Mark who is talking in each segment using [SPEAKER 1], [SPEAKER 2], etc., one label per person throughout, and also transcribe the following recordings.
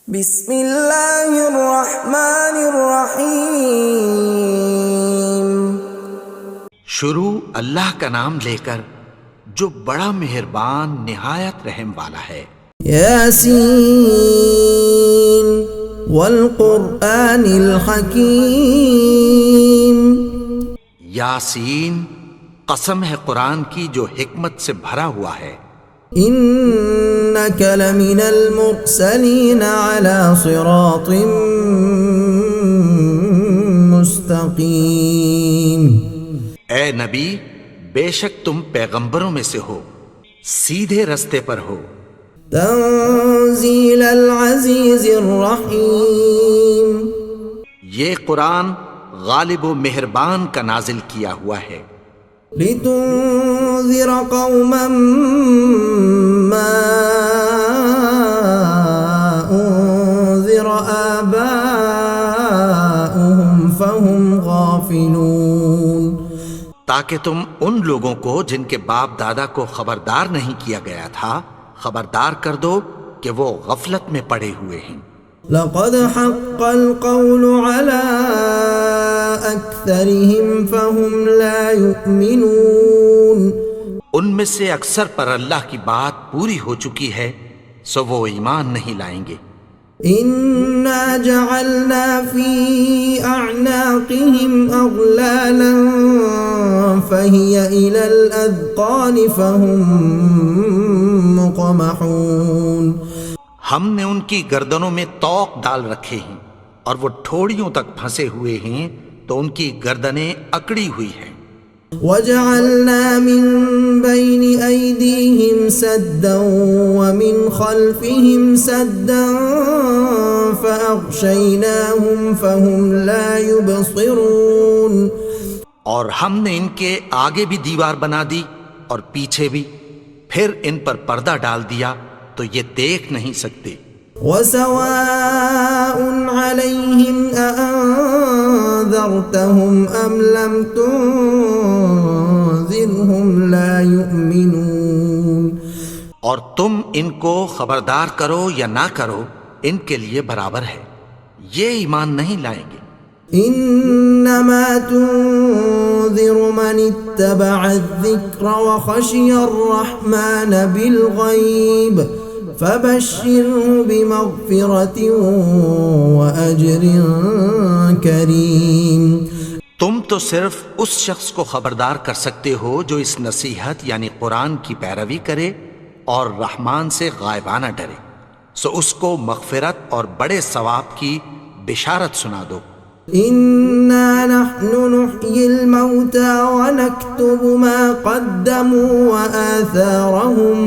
[SPEAKER 1] بسم اللہ الرحمن الرحیم۔
[SPEAKER 2] شروع اللہ کا نام لے کر جو بڑا مہربان نہایت رحم والا ہے۔
[SPEAKER 1] یاسین والقرآن الحکیم۔
[SPEAKER 2] یاسین، قسم ہے قرآن کی جو حکمت سے بھرا ہوا ہے۔
[SPEAKER 1] انک لمن المرسلین علی صراط مستقیم۔
[SPEAKER 2] اے نبی، بے شک تم پیغمبروں میں سے ہو، سیدھے رستے پر ہو۔
[SPEAKER 1] تنزیل العزیز الرحیم۔
[SPEAKER 2] یہ قرآن غالب و مہربان کا نازل کیا ہوا ہے۔
[SPEAKER 1] لتنذر قوما ما انذر آباؤهم فهم غافلون۔
[SPEAKER 2] تاکہ تم ان لوگوں کو جن کے باپ دادا کو خبردار نہیں کیا گیا تھا خبردار کر دو کہ وہ غفلت میں پڑے ہوئے ہیں۔
[SPEAKER 1] لقد حق القول على اکثرهم فهم لا يؤمنون۔
[SPEAKER 2] ان میں سے اکثر پر اللہ کی بات پوری ہو چکی ہے سو وہ ایمان نہیں لائیں گے۔
[SPEAKER 1] انا جعلنا في اعناقهم اغلالا فهي الى الاذقان فهم مقمحون۔
[SPEAKER 2] ہم نے ان کی گردنوں میں طوق ڈال رکھے ہیں اور وہ ٹھوڑیوں تک پھنسے ہوئے ہیں تو ان کی گردنیں اکڑی ہوئی ہیں۔
[SPEAKER 1] وجعلنا من بين أيديهم سدا ومن خلفهم سدا فأغشيناهم فهم لا يبصرون۔
[SPEAKER 2] اور ہم نے ان کے آگے بھی دیوار بنا دی اور پیچھے بھی، پھر ان پر پردہ ڈال دیا تو یہ دیکھ نہیں سکتے۔
[SPEAKER 1] وسواء عليهم أأنذرتهم أم لم تنذرهم لا يؤمنون۔
[SPEAKER 2] اور تم ان کو خبردار کرو یا نہ کرو ان کے لیے برابر ہے، یہ ایمان نہیں لائیں گے۔
[SPEAKER 1] انما تنذر من اتبع الذکر وخشی الرحمن بالغیب فبشره بمغفرة وأجر کریم۔
[SPEAKER 2] تم تو صرف اس شخص کو خبردار کر سکتے ہو جو اس نصیحت یعنی قرآن کی پیروی کرے اور رحمان سے غائبانہ ڈرے، سو اس کو مغفرت اور بڑے ثواب کی بشارت سنا دو۔
[SPEAKER 1] انا نحن نحيي الموتى ونكتب ما قدموا وآثارهم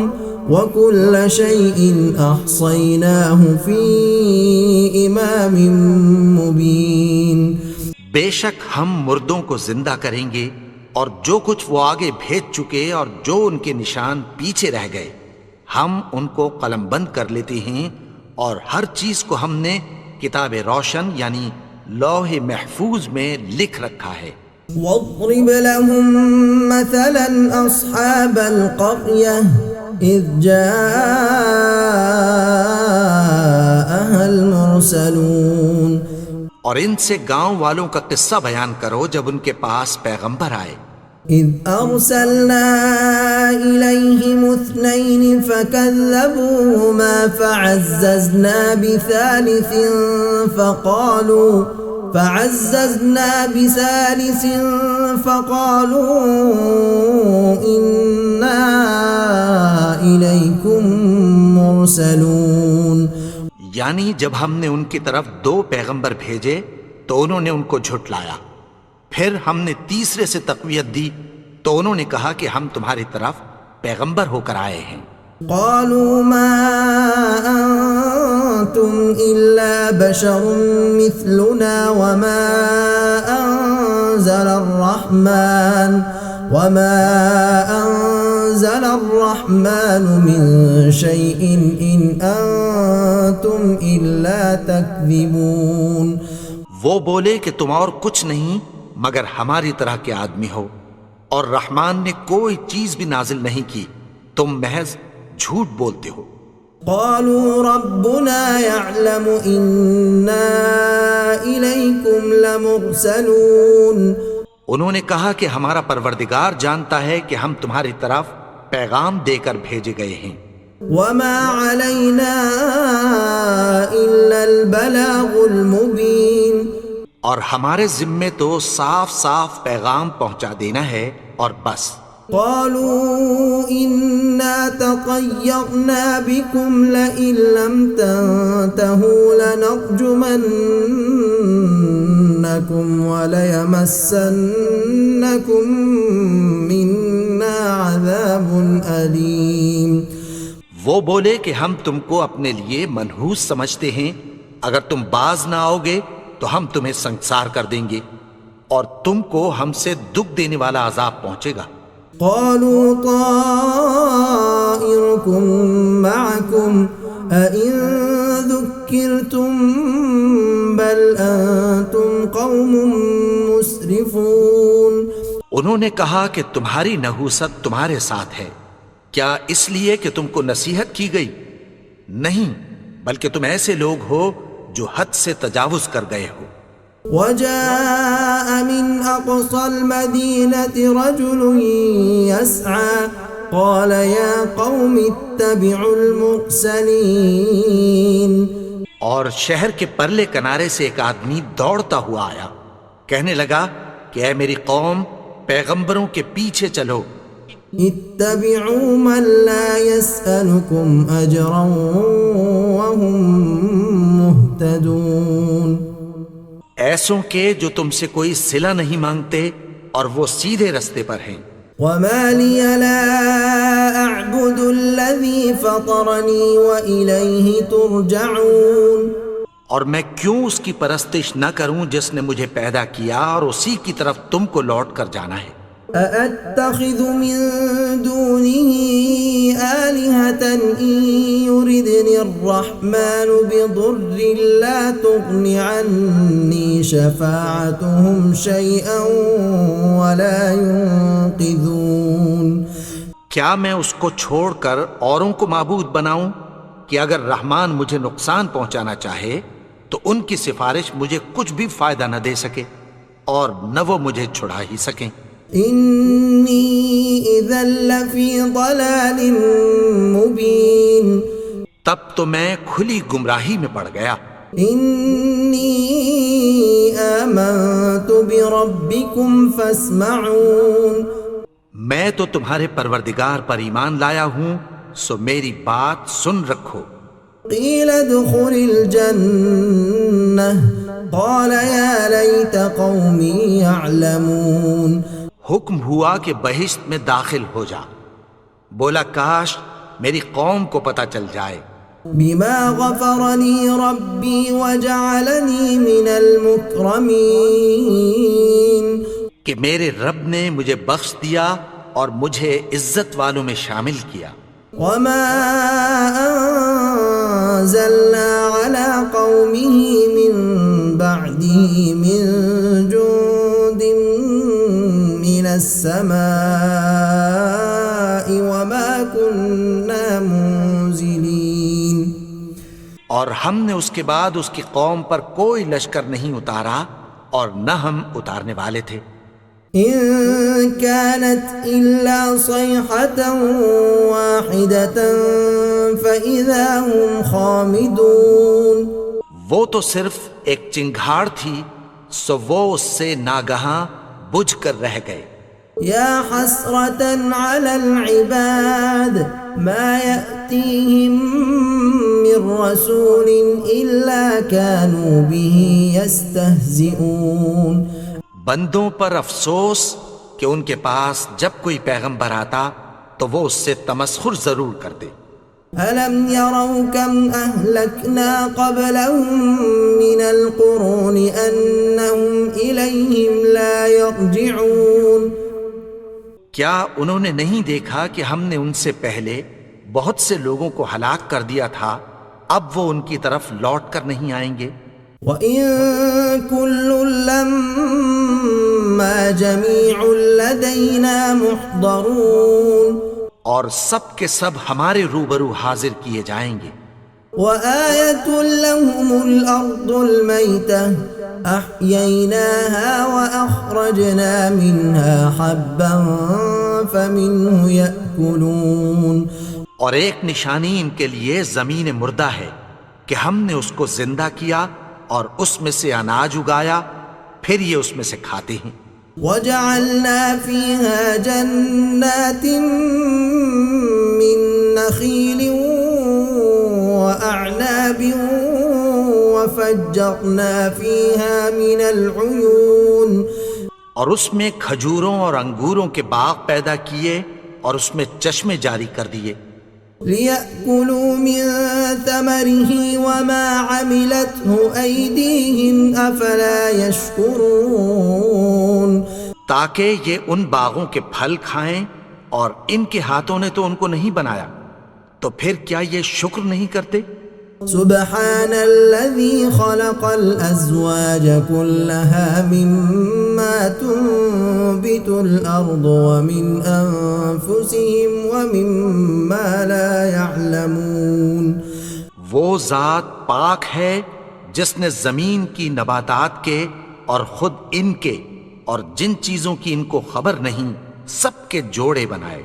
[SPEAKER 1] وكل شيء احصيناه في امام مبين۔
[SPEAKER 2] بے شک ہم مردوں کو زندہ کریں گے اور جو کچھ وہ آگے بھیج چکے اور جو ان کے نشان پیچھے رہ گئے ہم ان کو قلم بند کر لیتے ہیں، اور ہر چیز کو ہم نے کتاب روشن یعنی لوح محفوظ میں لکھ رکھا ہے۔
[SPEAKER 1] واضرب لهم مثلا اصحاب القرية اذ جاءها المرسلون۔
[SPEAKER 2] اور ان سے گاؤں والوں کا قصہ بیان کرو جب ان کے پاس پیغمبر آئے۔
[SPEAKER 1] اذ ارسلنا الیہم اثنین فکذبوہما فعززنا بثالث فقالوا انا الیکم مرسلون۔
[SPEAKER 2] یعنی جب ہم نے ان کی طرف 2 پیغمبر بھیجے تو انہوں نے ان کو جھٹلایا، پھر ہم نے تیسرے سے تقویت دی تو انہوں نے کہا کہ ہم تمہاری طرف پیغمبر ہو کر آئے ہیں۔
[SPEAKER 1] قالوا ما انتم الا بشر مثلنا وما انزل الرحمن من شيء ان انتم الا تكذبون۔
[SPEAKER 2] وہ بولے کہ تم اور کچھ نہیں مگر ہماری طرح کے آدمی ہو، اور رحمان نے کوئی چیز بھی نازل نہیں کی، تم محض جھوٹ بولتے ہو۔
[SPEAKER 1] قالوا ربنا يعلم إنا إليكم لمرسلون.
[SPEAKER 2] انہوں نے کہا کہ ہمارا پروردگار جانتا ہے کہ ہم تمہاری طرف پیغام دے کر بھیجے گئے ہیں.
[SPEAKER 1] وما علينا إلا البلاغ المبين.
[SPEAKER 2] اور ہمارے ذمے تو صاف صاف پیغام پہنچا دینا ہے اور بس.
[SPEAKER 1] قالوا إنا تطيرنا بكم لئن لم تنتهوا لنرجمنكم وليمسنكم منا عذاب أليم.
[SPEAKER 2] وہ بولے کہ ہم تم کو اپنے لیے منحوس سمجھتے ہیں، اگر تم باز نہ آؤ گے تو ہم تمہیں سنگسار کر دیں گے اور تم کو ہم سے دکھ دینے والا عذاب پہنچے گا.
[SPEAKER 1] قالوا طائركم معكم أئن ذكرتم بل أنتم قوم مسرفون.
[SPEAKER 2] انہوں نے کہا کہ تمہاری نحوست تمہارے ساتھ ہے، کیا اس لیے کہ تم کو نصیحت کی گئی؟ نہیں، بلکہ تم ایسے لوگ ہو جو حد سے تجاوز کر گئے ہو.
[SPEAKER 1] وجاء من أقصى المدينة رجل يسعى قال يا قوم اتبعوا المرسلين.
[SPEAKER 2] اور شہر کے پرلے کنارے سے ایک آدمی دوڑتا ہوا آیا، کہنے لگا کہ اے میری قوم، پیغمبروں کے پیچھے چلو.
[SPEAKER 1] اتبعوا من لا يسألكم أجرا وهم مهتدون.
[SPEAKER 2] ایسوں کے جو تم سے کوئی صلہ نہیں مانگتے اور وہ سیدھے رستے پر ہیں.
[SPEAKER 1] وما لي لا أعبد الذي فطرني وإليه ترجعون.
[SPEAKER 2] اور میں کیوں اس کی پرستش نہ کروں جس نے مجھے پیدا کیا اور اسی کی طرف تم کو لوٹ کر جانا ہے.
[SPEAKER 1] أأتخذ من دونه آلهة إن يردني الرحمن بضر لا تغن عني شفاعتهم شيئا ولا ينقذون.
[SPEAKER 2] کیا میں اس کو چھوڑ کر اوروں کو معبود بناؤں کہ اگر رحمان مجھے نقصان پہنچانا چاہے تو ان کی سفارش مجھے کچھ بھی فائدہ نہ دے سکے اور نہ وہ مجھے چھڑا ہی سکیں.
[SPEAKER 1] انی اذا لفی ضلال مبین.
[SPEAKER 2] تب تو میں کھلی گمراہی میں پڑ گیا.
[SPEAKER 1] انی آمنت بربکم فاسمعون.
[SPEAKER 2] میں تو تمہارے پروردگار پر ایمان لایا ہوں، سو میری بات سن رکھو.
[SPEAKER 1] قیل ادخل الجنہ قال یا لیت قومی یعلمون.
[SPEAKER 2] حکم ہوا کہ بہشت میں داخل ہو جا. بولا کاش میری قوم کو پتہ چل جائے.
[SPEAKER 1] بما غفرنی ربی وجعلنی من المکرمین.
[SPEAKER 2] کہ میرے رب نے مجھے بخش دیا اور مجھے عزت والوں میں شامل کیا.
[SPEAKER 1] وما انزلنا على قومه من بعده من جند من السماء وما كنا منزلين.
[SPEAKER 2] اور ہم نے اس کے بعد اس کی قوم پر کوئی لشکر نہیں اتارا اور نہ ہم اتارنے والے تھے.
[SPEAKER 1] إن كانت إلا صيحة واحدة فإذا هم خامدون.
[SPEAKER 2] وہ تو صرف ایک چنگھاڑ تھی، سو وہ اس سے ناگہاں بجھ کر رہ گئے.
[SPEAKER 1] يا حسرة على العباد ما يأتيهم من رسول إلا كانوا به يستهزئون.
[SPEAKER 2] بندوں پر افسوس کہ ان کے پاس جب کوئی پیغمبر آتا تو وہ اس سے تمسخر ضرور کرتے.
[SPEAKER 1] أَلَمْ يَرَوْا كَمْ أَهْلَكْنَا قَبْلَهُمْ مِنَ الْقُرُونِ أَنَّهُمْ إِلَيْهِمْ لَا يَرْجِعُونَ.
[SPEAKER 2] کیا انہوں نے نہیں دیکھا کہ ہم نے ان سے پہلے بہت سے لوگوں کو ہلاک کر دیا تھا، اب وہ ان کی طرف لوٹ کر نہیں آئیں گے.
[SPEAKER 1] وَإِن كُلٌّ لَّمَّا جَمِيعٌ لَّدَيْنَا مُحْضَرُونَ.
[SPEAKER 2] اور سب کے سب ہمارے روبرو حاضر کیے جائیں گے۔
[SPEAKER 1] وآية لهم الأرض الميتة أحييناها وأخرجنا منها حبا فمنه يأكلون،
[SPEAKER 2] اور ایک نشانی ان کے لیے زمین مردہ ہے کہ ہم نے اس کو زندہ کیا اور اس میں سے اناج اگایا، پھر یہ اس میں سے کھاتے ہیں۔
[SPEAKER 1] وجعلنا فيها جنات من نخيل وأعناب وفجرنا فيها من العيون،
[SPEAKER 2] اور اس میں کھجوروں اور انگوروں کے باغ پیدا کیے اور اس میں چشمے جاری کر دیے،
[SPEAKER 1] ليأكلوا من ثمره وما عملته أيديهم أفلا يشكرون،
[SPEAKER 2] تاکہ یہ ان باغوں کے پھل کھائیں اور ان کے ہاتھوں نے تو ان کو نہیں بنایا، تو پھر کیا یہ شکر نہیں کرتے؟
[SPEAKER 1] سبحان الذي خلق الأزواج كلها مما تنبت الأرض ومن أنفسهم ومما لا يعلمون،
[SPEAKER 2] وہ ذات پاک ہے جس نے زمین کی نباتات کے اور خود ان کے اور جن چیزوں کی ان کو خبر نہیں سب کے جوڑے بنائے۔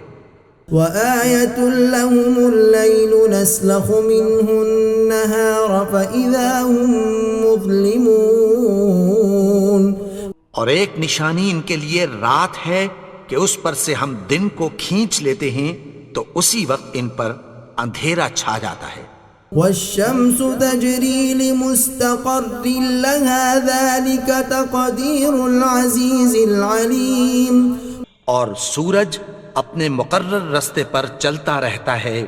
[SPEAKER 1] وآية لهم الليل نسلخ منه النهار فإذا هم مظلمون،
[SPEAKER 2] اور ایک نشانی ان کے لیے رات ہے کہ اس پر سے ہم دن کو کھینچ لیتے ہیں تو اسی وقت ان پر اندھیرا چھا جاتا ہے۔
[SPEAKER 1] والشمس تجري لمستقر لها ذلك تقدير العزيز العليم،
[SPEAKER 2] اور سورج اپنے مقرر رستے پر چلتا رہتا ہے،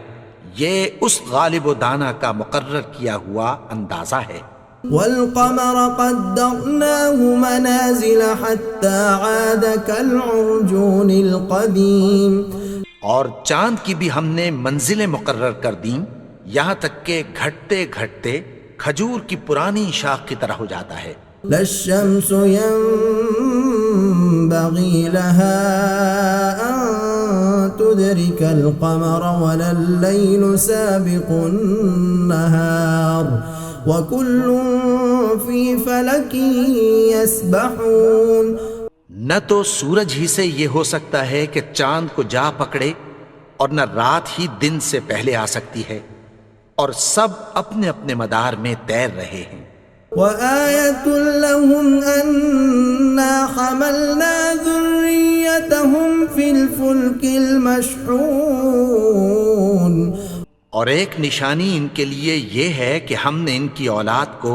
[SPEAKER 2] یہ اس غالب و دانا کا مقرر کیا ہوا اندازہ ہے۔
[SPEAKER 1] والقمر قدرناه منازل حتى عاد كالعرجون القديم،
[SPEAKER 2] اور چاند کی بھی ہم نے منزلیں مقرر کر دیں یہاں تک کہ گھٹتے گھٹتے کھجور کی پرانی شاخ کی طرح ہو جاتا ہے۔
[SPEAKER 1] لا الشمس ينبغي لها أن تدرك القمر ولا الليل سابق النهار وكل في فلك يسبحون،
[SPEAKER 2] نہ تو سورج ہی سے یہ ہو سکتا ہے کہ چاند کو جا پکڑے اور نہ رات ہی دن سے پہلے آ سکتی ہے، اور سب اپنے اپنے مدار میں تیر رہے ہیں۔
[SPEAKER 1] وآية لهم أنا حملنا ذريتهم في الفلك المشحون،
[SPEAKER 2] اور ایک نشانی ان کے لیے یہ ہے کہ ہم نے ان کی اولاد کو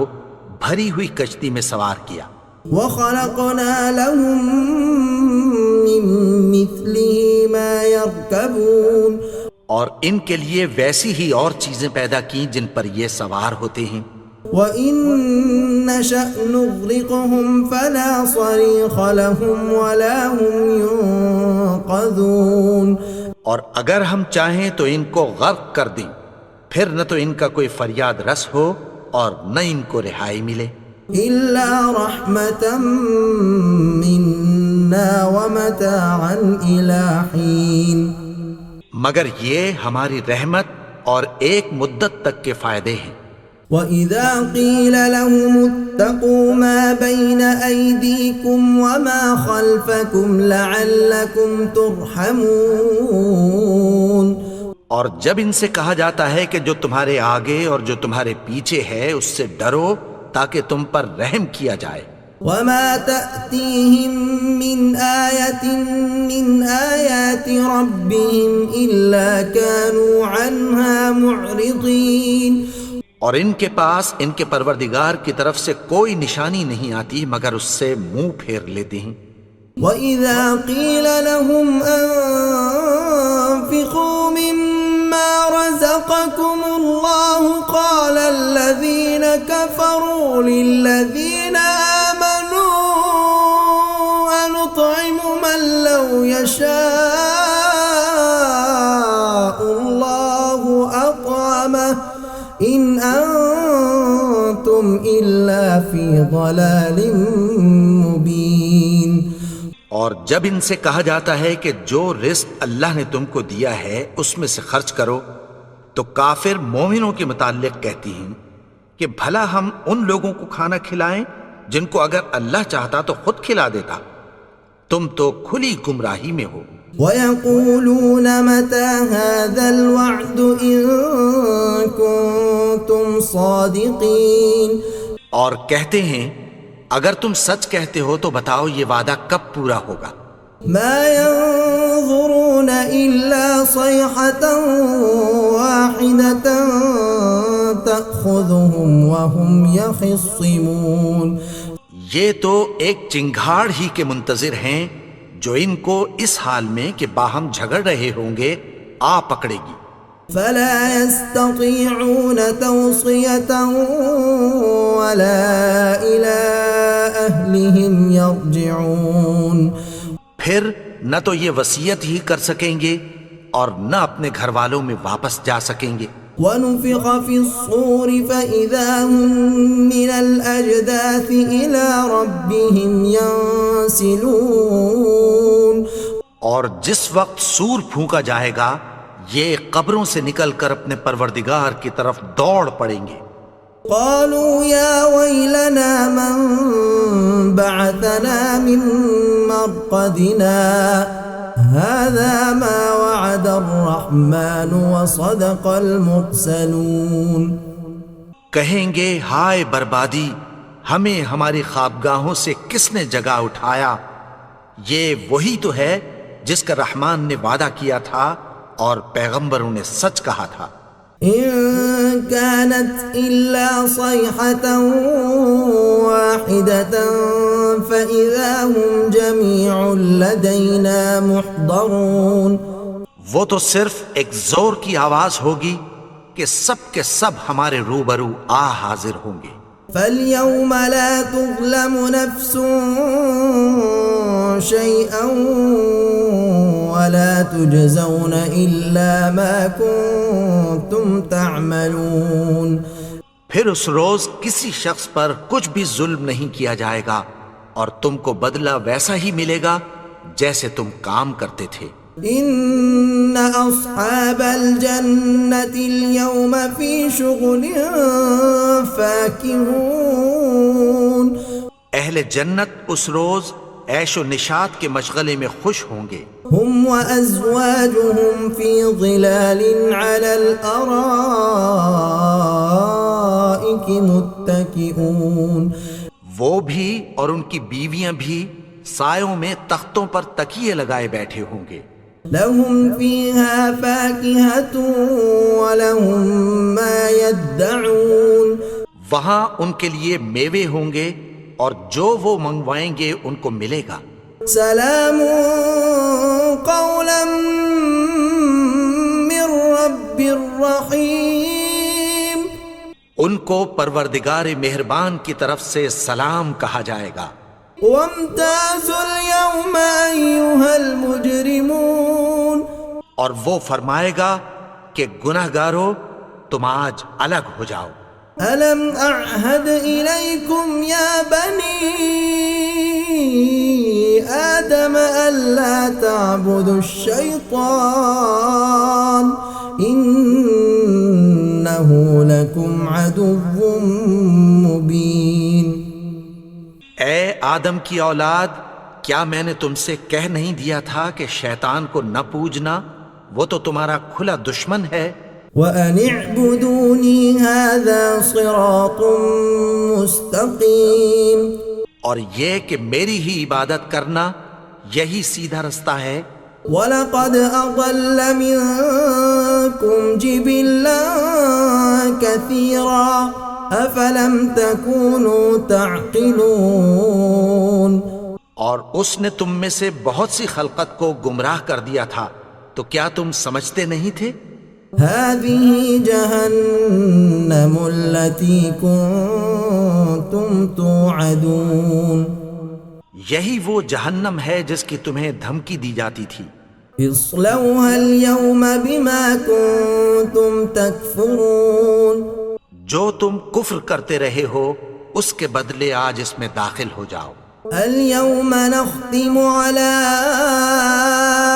[SPEAKER 2] بھری ہوئی کشتی میں سوار کیا،
[SPEAKER 1] وخلقنا لهم من مثله ما يركبون،
[SPEAKER 2] اور ان کے لیے ویسی ہی اور چیزیں پیدا کی جن پر یہ سوار ہوتے ہیں۔
[SPEAKER 1] وَإِن نَّشَأْ نُغْرِقْهُمْ فَلَا صَرِيخَ لَهُمْ وَلَا هُمْ يُنقَذُونَ،
[SPEAKER 2] اور اگر ہم چاہیں تو ان کو غرق کر دیں، پھر نہ تو ان کا کوئی فریاد رس ہو اور نہ ان کو رہائی ملے۔
[SPEAKER 1] إِلَّا رَحْمَةً مِّنَّا وَمَتَاعًا إِلَىٰ حِينٍ،
[SPEAKER 2] مگر یہ ہماری رحمت اور ایک مدت تک کے فائدے ہیں۔
[SPEAKER 1] وَإِذَا قِيلَ لَهُمُ اتَّقُوا مَا بَيْنَ أَيْدِيكُمْ وَمَا خَلْفَكُمْ لَعَلَّكُمْ تُرْحَمُونَ،
[SPEAKER 2] اور جب ان سے کہا جاتا ہے کہ جو تمہارے آگے اور جو تمہارے پیچھے ہے اس سے ڈرو تاکہ تم پر رحم کیا جائے۔
[SPEAKER 1] وَمَا تَأْتِيهِم مِّنْ آيَةٍ مِّنْ آيَاتِ رَبِّهِمْ إِلَّا كَانُوا عَنْهَا مُعْرِضِينَ،
[SPEAKER 2] اور ان کے پاس ان کے پروردگار کی طرف سے کوئی نشانی نہیں آتی مگر اس سے منہ پھیر لیتے ہیں۔
[SPEAKER 1] وَإِذَا قِيلَ لَهُمْ أَنفِقُوا مِمَّا رَزَقَكُمُ اللَّهُ قَالَ الَّذِينَ كَفَرُوا لِلَّذِينَ آمَنُوا أَنُطْعِمُ مَن لَّوْ يَشَاءُ اللَّهُ أَطْعَمَهُ إِنْ أَنْتُمْ إِلَّا فِي ضَلَالٍ مُبِينٍ،
[SPEAKER 2] اور اور جب ان سے کہا جاتا ہے کہ جو رزق اللہ نے تم کو دیا ہے اس میں سے خرچ کرو، تو کافر مومنوں کے متعلق کہتی ہیں کہ بھلا ہم ان لوگوں کو کھانا کھلائیں جن کو اگر اللہ چاہتا تو خود کھلا دیتا، تم تو کھلی گمراہی میں ہو۔
[SPEAKER 1] وَيَقُولُونَ مَتَى هَذَا الْوَعْدُ إِن كُنتُمْ صَادِقِينَ،
[SPEAKER 2] اور کہتے ہیں اگر تم سچ کہتے ہو تو بتاؤ یہ وعدہ کب پورا ہوگا۔
[SPEAKER 1] مَا يَنظُرُونَ إِلَّا صَيْحَةً وَاحِدَةً تَأْخُذُهُمْ وَهُمْ يَخِصِّمُونَ،
[SPEAKER 2] یہ تو ایک چنگھاڑ ہی کے منتظر ہیں جو ان کو اس حال میں کہ باہم جھگڑ رہے ہوں گے آ پکڑے گی۔
[SPEAKER 1] فَلَا يَسْتَطِيعُونَ تَوْصِيَةً وَلَا إِلَىٰ أَهْلِهِمْ يَرْجِعُونَ،
[SPEAKER 2] پھر نہ تو یہ وصیت ہی کر سکیں گے اور نہ اپنے گھر والوں میں واپس جا سکیں گے۔
[SPEAKER 1] وَنُفِخَ فِي الصُّورِ فَإِذَا هُم مِّنَ الْأَجْدَاثِ إِلَىٰ رَبِّهِمْ يَنسِلُونَ،
[SPEAKER 2] اور جس وقت سور پھونکا جائے گا یہ قبروں سے نکل کر اپنے پروردگار کی طرف دوڑ پڑیں گے۔
[SPEAKER 1] قالوا يا ويلنا من بعثنا من مرقدنا هذا ما وعد الرحمن وصدق المرسلون،
[SPEAKER 2] کہیں گے ہائے بربادی، ہمیں ہماری خوابگاہوں سے کس نے جگا اٹھایا، یہ وہی تو ہے جس کا رحمان نے وعدہ کیا تھا اور پیغمبروں نے سچ کہا تھا۔
[SPEAKER 1] إن كانت إلا صيحة واحدة فإذا هم جميع لدينا محضرون،
[SPEAKER 2] وہ تو صرف ایک زور کی آواز ہوگی کہ سب کے سب ہمارے روبرو آ حاضر ہوں گے۔
[SPEAKER 1] فَالْيَوْمَ لَا تُظْلَمُ نَفْسٌ شَيْئًا وَلَا تُجْزَوْنَ إِلَّا مَا كُنتُمْ تَعْمَلُونَ،
[SPEAKER 2] پھر اس روز کسی شخص پر کچھ بھی ظلم نہیں کیا جائے گا اور تم کو بدلہ ویسا ہی ملے گا جیسے تم کام کرتے تھے۔
[SPEAKER 1] إِنَّ أَصْحَابَ الْجَنَّةِ الْيَوْمَ فِي شُغُلٍ فَاكِهُونَ،
[SPEAKER 2] اہل جنت اس روز عیش و نشاط کے مشغلے میں خوش ہوں گے۔
[SPEAKER 1] هُمْ وَأَزْوَاجُهُمْ فِي ظِلَالٍ عَلَى الْأَرَائِكِ مُتَّكِئُونَ،
[SPEAKER 2] وہ بھی اور ان کی بیویاں بھی سایوں میں تختوں پر تکیے لگائے بیٹھے ہوں گے۔
[SPEAKER 1] لَهُمْ فِيهَا فَاكِهَةٌ وَلَهُمْ مَا يَدَّعُونَ،
[SPEAKER 2] وہاں ان کے لیے میوے ہوں گے اور جو وہ منگوائیں گے ان کو ملے گا۔
[SPEAKER 1] سلام قولا من رب الرحیم،
[SPEAKER 2] ان کو پروردگار مہربان کی طرف سے سلام کہا جائے گا۔
[SPEAKER 1] وامتازوا اليوم أيها المجرمون،
[SPEAKER 2] اور وہ فرمائے گا کہ گناہگارو تم آج الگ ہو جاؤ۔
[SPEAKER 1] ألم أعهد إليكم يا بني آدم ألا تعبدوا الشيطان إنه لكم عدو مبين۔
[SPEAKER 2] اے آدم کی اولاد، کیا میں نے تم سے کہہ نہیں دیا تھا کہ شیطان کو نہ پوجنا، وہ تو تمہارا کھلا دشمن ہے۔
[SPEAKER 1] وَأَنِ اعْبُدُونِي هَذَا صِرَاطٌ مُسْتَقِيمٌ،
[SPEAKER 2] اور یہ کہ میری ہی عبادت کرنا یہی سیدھا رستہ ہے۔
[SPEAKER 1] وَلَقَدْ أَضَلَّ مِنكُمْ جِبِلًّا كَثِيرًا أَفَلَمْ تَكُونُوا تَعْقِلُونَ،
[SPEAKER 2] اور اس نے تم میں سے بہت سی خلقت کو گمراہ کر دیا تھا، تو کیا تم سمجھتے نہیں تھے؟
[SPEAKER 1] هَذِهِ جَهَنَّمُ الَّتِي كُنتُمْ تُوعَدُونَ،
[SPEAKER 2] یہی وہ جہنم ہے جس کی تمہیں دھمکی دی جاتی تھی۔
[SPEAKER 1] اصْلَوْهَا الْيَوْمَ بِمَا كُنتُمْ تَكْفُرُونَ،
[SPEAKER 2] جو تم کفر کرتے رہے ہو اس کے بدلے آج اس میں داخل ہو جاؤ۔
[SPEAKER 1] اليوم نختم على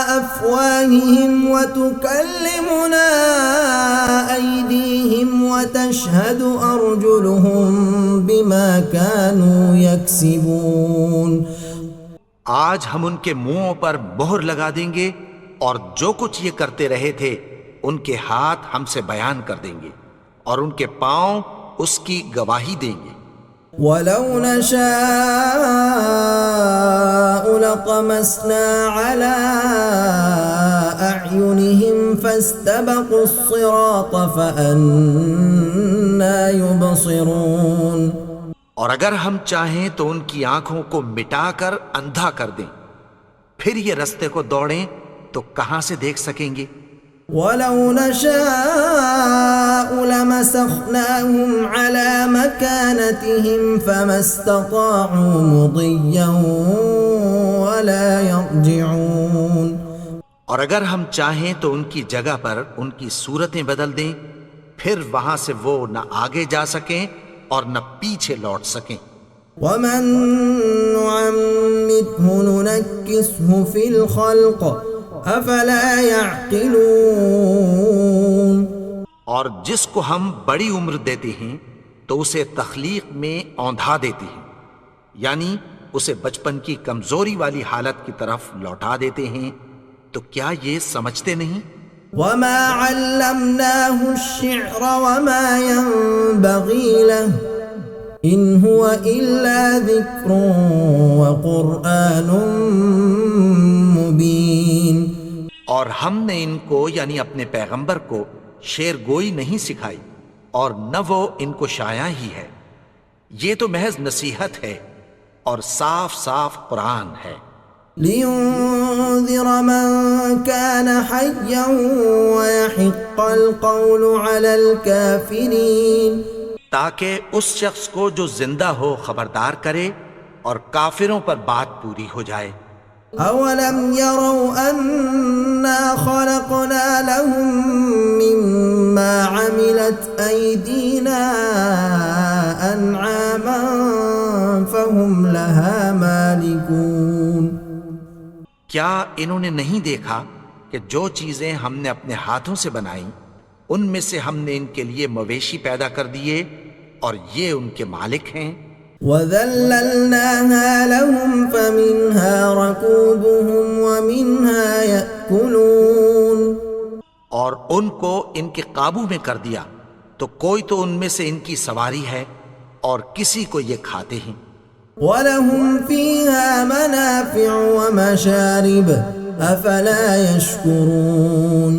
[SPEAKER 1] أفواههم وتكلمنا أيديهم وتشهد أرجلهم بما كانوا يكسبون.
[SPEAKER 2] آج ہم ان کے منہوں پر مہر لگا دیں گے اور جو کچھ یہ کرتے رہے تھے ان کے ہاتھ ہم سے بیان کر دیں گے اور ان کے پاؤں اس کی گواہی دیں گے.
[SPEAKER 1] وَلَوْ نَشَاءُ لَطَمَسْنَا عَلَىٰ أَعْيُنِهِمْ فَاسْتَبَقُوا الصِّرَاطَ فَأَنَّىٰ يُبْصِرُونَ.
[SPEAKER 2] اور اگر ہم چاہیں تو ان کی آنکھوں کو مٹا کر اندھا کر دیں، پھر یہ رستے کو دوڑیں تو کہاں سے دیکھ سکیں گے؟
[SPEAKER 1] وَلَوْ نَشَاءُ لَمَسَخْنَاهُمْ عَلَىٰ مَكَانَتِهِمْ فَمَا اسْتَطَاعُوا مُضِيًّا وَلَا يَرْجِعُونَ.
[SPEAKER 2] اور اگر ہم چاہیں تو ان کی جگہ پر ان کی صورتیں بدل دیں، پھر وہاں سے وہ نہ آگے جا سکیں اور نہ پیچھے لوٹ سکیں.
[SPEAKER 1] وَمَن نُّعَمِّرْهُ نُنَكِّسْهُ فِي الْخَلْقِ أَفَلَا يَعْقِلُونَ.
[SPEAKER 2] اور جس کو ہم بڑی عمر دیتے ہیں تو اسے تخلیق میں اوندھا دیتے ہیں، یعنی اسے بچپن کی کمزوری والی حالت کی طرف لوٹا دیتے ہیں، تو کیا یہ سمجھتے نہیں؟
[SPEAKER 1] وَمَا عَلَّمْنَاهُ الشِّعْرَ وَمَا يَنبَغِي لَهُ إِنْ هُوَ إِلَّا ذِكْرٌ وَقُرْآنٌ مُبِينٌ.
[SPEAKER 2] اور ہم نے ان کو یعنی اپنے پیغمبر کو شعر گوئی نہیں سکھائی اور نہ وہ ان کو شاعر ہی ہے، یہ تو محض نصیحت ہے اور صاف صاف قرآن ہے.
[SPEAKER 1] لِيُنذِرَ مَن كَانَ حَيًّا وَيَحِقَّ الْقَوْلُ عَلَى الْكَافِرِينَ.
[SPEAKER 2] تاکہ اس شخص کو جو زندہ ہو خبردار کرے اور کافروں پر بات پوری ہو جائے.
[SPEAKER 1] أَوَلَمْ يَرَوْا أَنَّا خَلَقْنَا لَهُم مِّمَّا عَمِلَتْ أَيْدِينَا أَنْعَامًا فَهُمْ لَهَا مَالِكُونَ.
[SPEAKER 2] کیا انہوں نے نہیں دیکھا کہ جو چیزیں ہم نے اپنے ہاتھوں سے بنائیں ان میں سے ہم نے ان کے لیے مویشی پیدا کر دیے اور یہ ان کے مالک ہیں.
[SPEAKER 1] وَذَلَّلْنَاهَا لَهُمْ فَمِنْهَا رَكُوبُهُمْ وَمِنْهَا يَأْكُلُونَ.
[SPEAKER 2] اور ان کو ان کے قابو میں کر دیا تو کوئی تو ان میں سے ان کی سواری ہے اور کسی کو یہ کھاتے ہیں.
[SPEAKER 1] وَلَهُمْ فِيهَا مَنَافِعُ وَمَشَارِبُ أَفَلَا يَشْكُرُونَ.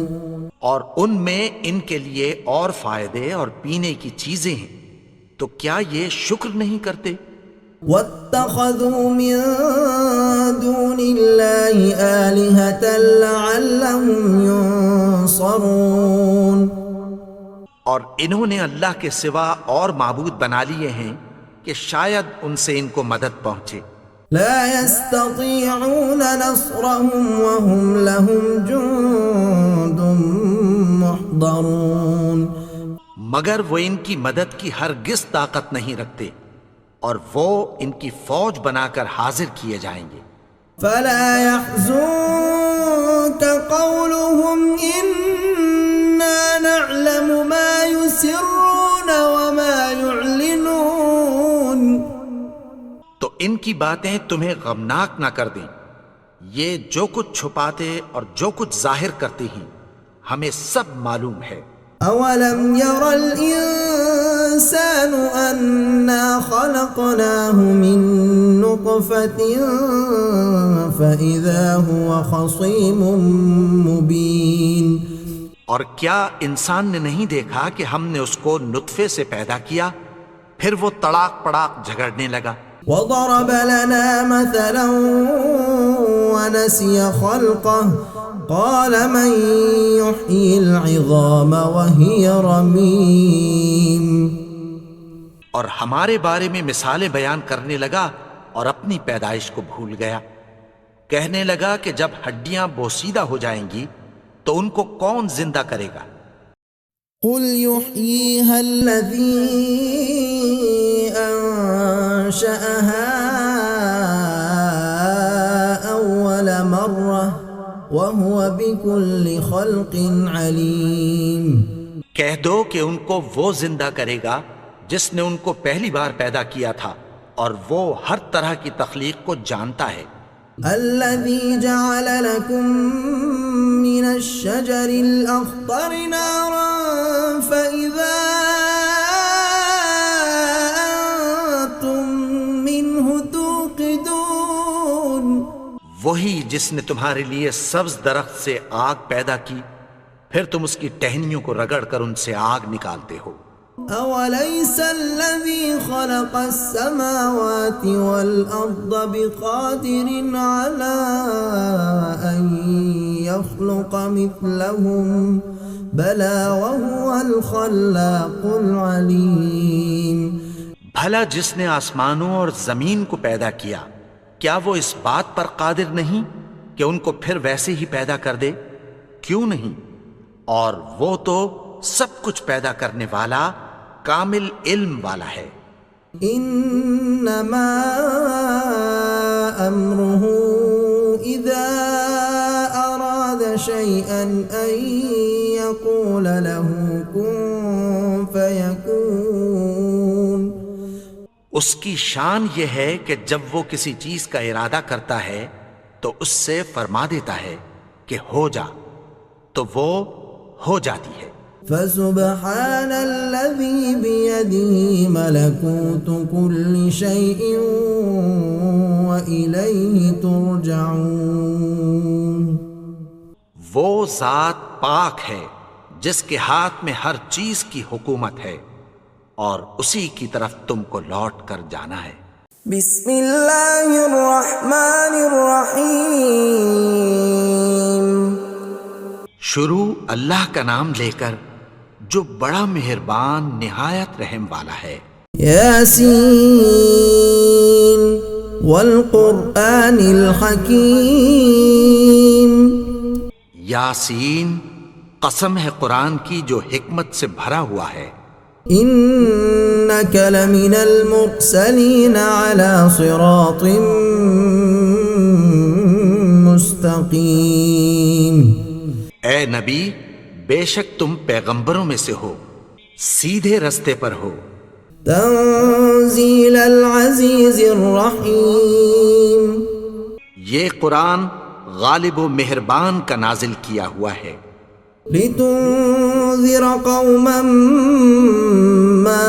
[SPEAKER 2] اور ان میں ان کے لیے اور فائدے اور پینے کی چیزیں ہیں، تو کیا یہ شکر نہیں کرتے؟
[SPEAKER 1] وَاتَّخَذُوا مِن دُونِ اللَّهِ آلِهَةً لَعَلَّهُمْ يُنصَرُونَ.
[SPEAKER 2] اور انہوں نے اللہ کے سوا اور معبود بنا لیے ہیں کہ شاید ان سے ان کو مدد پہنچے.
[SPEAKER 1] لا يستطيعون نصرهم وهم لهم جند محضرون.
[SPEAKER 2] مگر وہ ان کی مدد کی ہرگز طاقت نہیں رکھتے اور وہ ان کی فوج بنا کر حاضر کیے جائیں گے.
[SPEAKER 1] فلا يحزنك قولهم إنا نعلم ما يسرون وما يعلنون.
[SPEAKER 2] تو ان کی باتیں تمہیں غمناک نہ کر دیں، یہ جو کچھ چھپاتے اور جو کچھ ظاہر کرتے ہیں ہمیں سب معلوم ہے.
[SPEAKER 1] أولم ير الإنسان أنا خلقناه من نطفة فإذا هو خصيم مبين.
[SPEAKER 2] اور کیا انسان نے نہیں دیکھا کہ ہم نے اس کو نطفے سے پیدا کیا پھر وہ تڑاک پڑاک جھگڑنے لگا.
[SPEAKER 1] وضرب لنا مثلا ونسي خلقه قال من يحيي العظام وهي رميم.
[SPEAKER 2] اور ہمارے بارے میں مثالیں بیان کرنے لگا اور اپنی پیدائش کو بھول گیا. کہنے لگا کہ جب ہڈیاں بوسیدہ ہو جائیں گی تو ان کو کون زندہ کرے گا؟
[SPEAKER 1] قل يحييها الذي أنشأها وهو بكل خلق عليم.
[SPEAKER 2] کہہ دو کہ ان کو وہ زندہ کرے گا جس نے ان کو پہلی بار پیدا کیا تھا، اور وہ ہر طرح کی تخلیق کو جانتا ہے۔
[SPEAKER 1] الذي جعل لكم من الشجر الأخضر نارا فإذا أنتم منه توقدون.
[SPEAKER 2] وہی جس نے تمہارے لیے سبز درخت سے آگ پیدا کی، پھر تم اس کی ٹہنیوں کو رگڑ کر ان سے آگ نکالتے ہو۔
[SPEAKER 1] أوليس الذي خلق السماوات والأرض بقادر على أن يخلق مثلهم بلى وهو الخلاق العليم.
[SPEAKER 2] بھلا جس نے آسمانوں اور زمین کو پیدا کیا، کیا وہ اس بات پر قادر نہیں کہ ان کو پھر ویسے ہی پیدا کر دے؟ کیوں نہیں؟ اور وہ تو سب کچھ پیدا کرنے والا، کامل علم والا ہے۔
[SPEAKER 1] انما امره اذا اراد شيئا ان يقول له كن فيكون.
[SPEAKER 2] اس کی شان یہ ہے کہ جب وہ کسی چیز کا ارادہ کرتا ہے تو اس سے فرما دیتا ہے کہ ہو جا، تو وہ ہو جاتی ہے۔
[SPEAKER 1] فسبحان الذي بيده ملكوت كل شيء وإليه ترجعون.
[SPEAKER 2] وہ ذات پاک ہے جس کے ہاتھ میں ہر چیز کی حکومت ہے، اور اسی کی طرف تم کو لوٹ کر جانا ہے۔
[SPEAKER 1] بسم اللہ الرحمن الرحیم.
[SPEAKER 2] شروع اللہ کا نام لے کر جو بڑا مہربان نہایت رحم والا ہے۔
[SPEAKER 1] یاسین والقرآن الحکیم.
[SPEAKER 2] یاسین، قسم ہے قرآن کی جو حکمت سے بھرا ہوا ہے۔
[SPEAKER 1] انک لمن المرسلین علی صراط مستقیم.
[SPEAKER 2] اے نبی، بے شک تم پیغمبروں میں سے ہو، سیدھے رستے پر ہو۔
[SPEAKER 1] تنزیل العزیز الرحیم.
[SPEAKER 2] یہ قرآن غالب و مہربان کا نازل کیا ہوا ہے۔
[SPEAKER 1] لتنذر قوما ما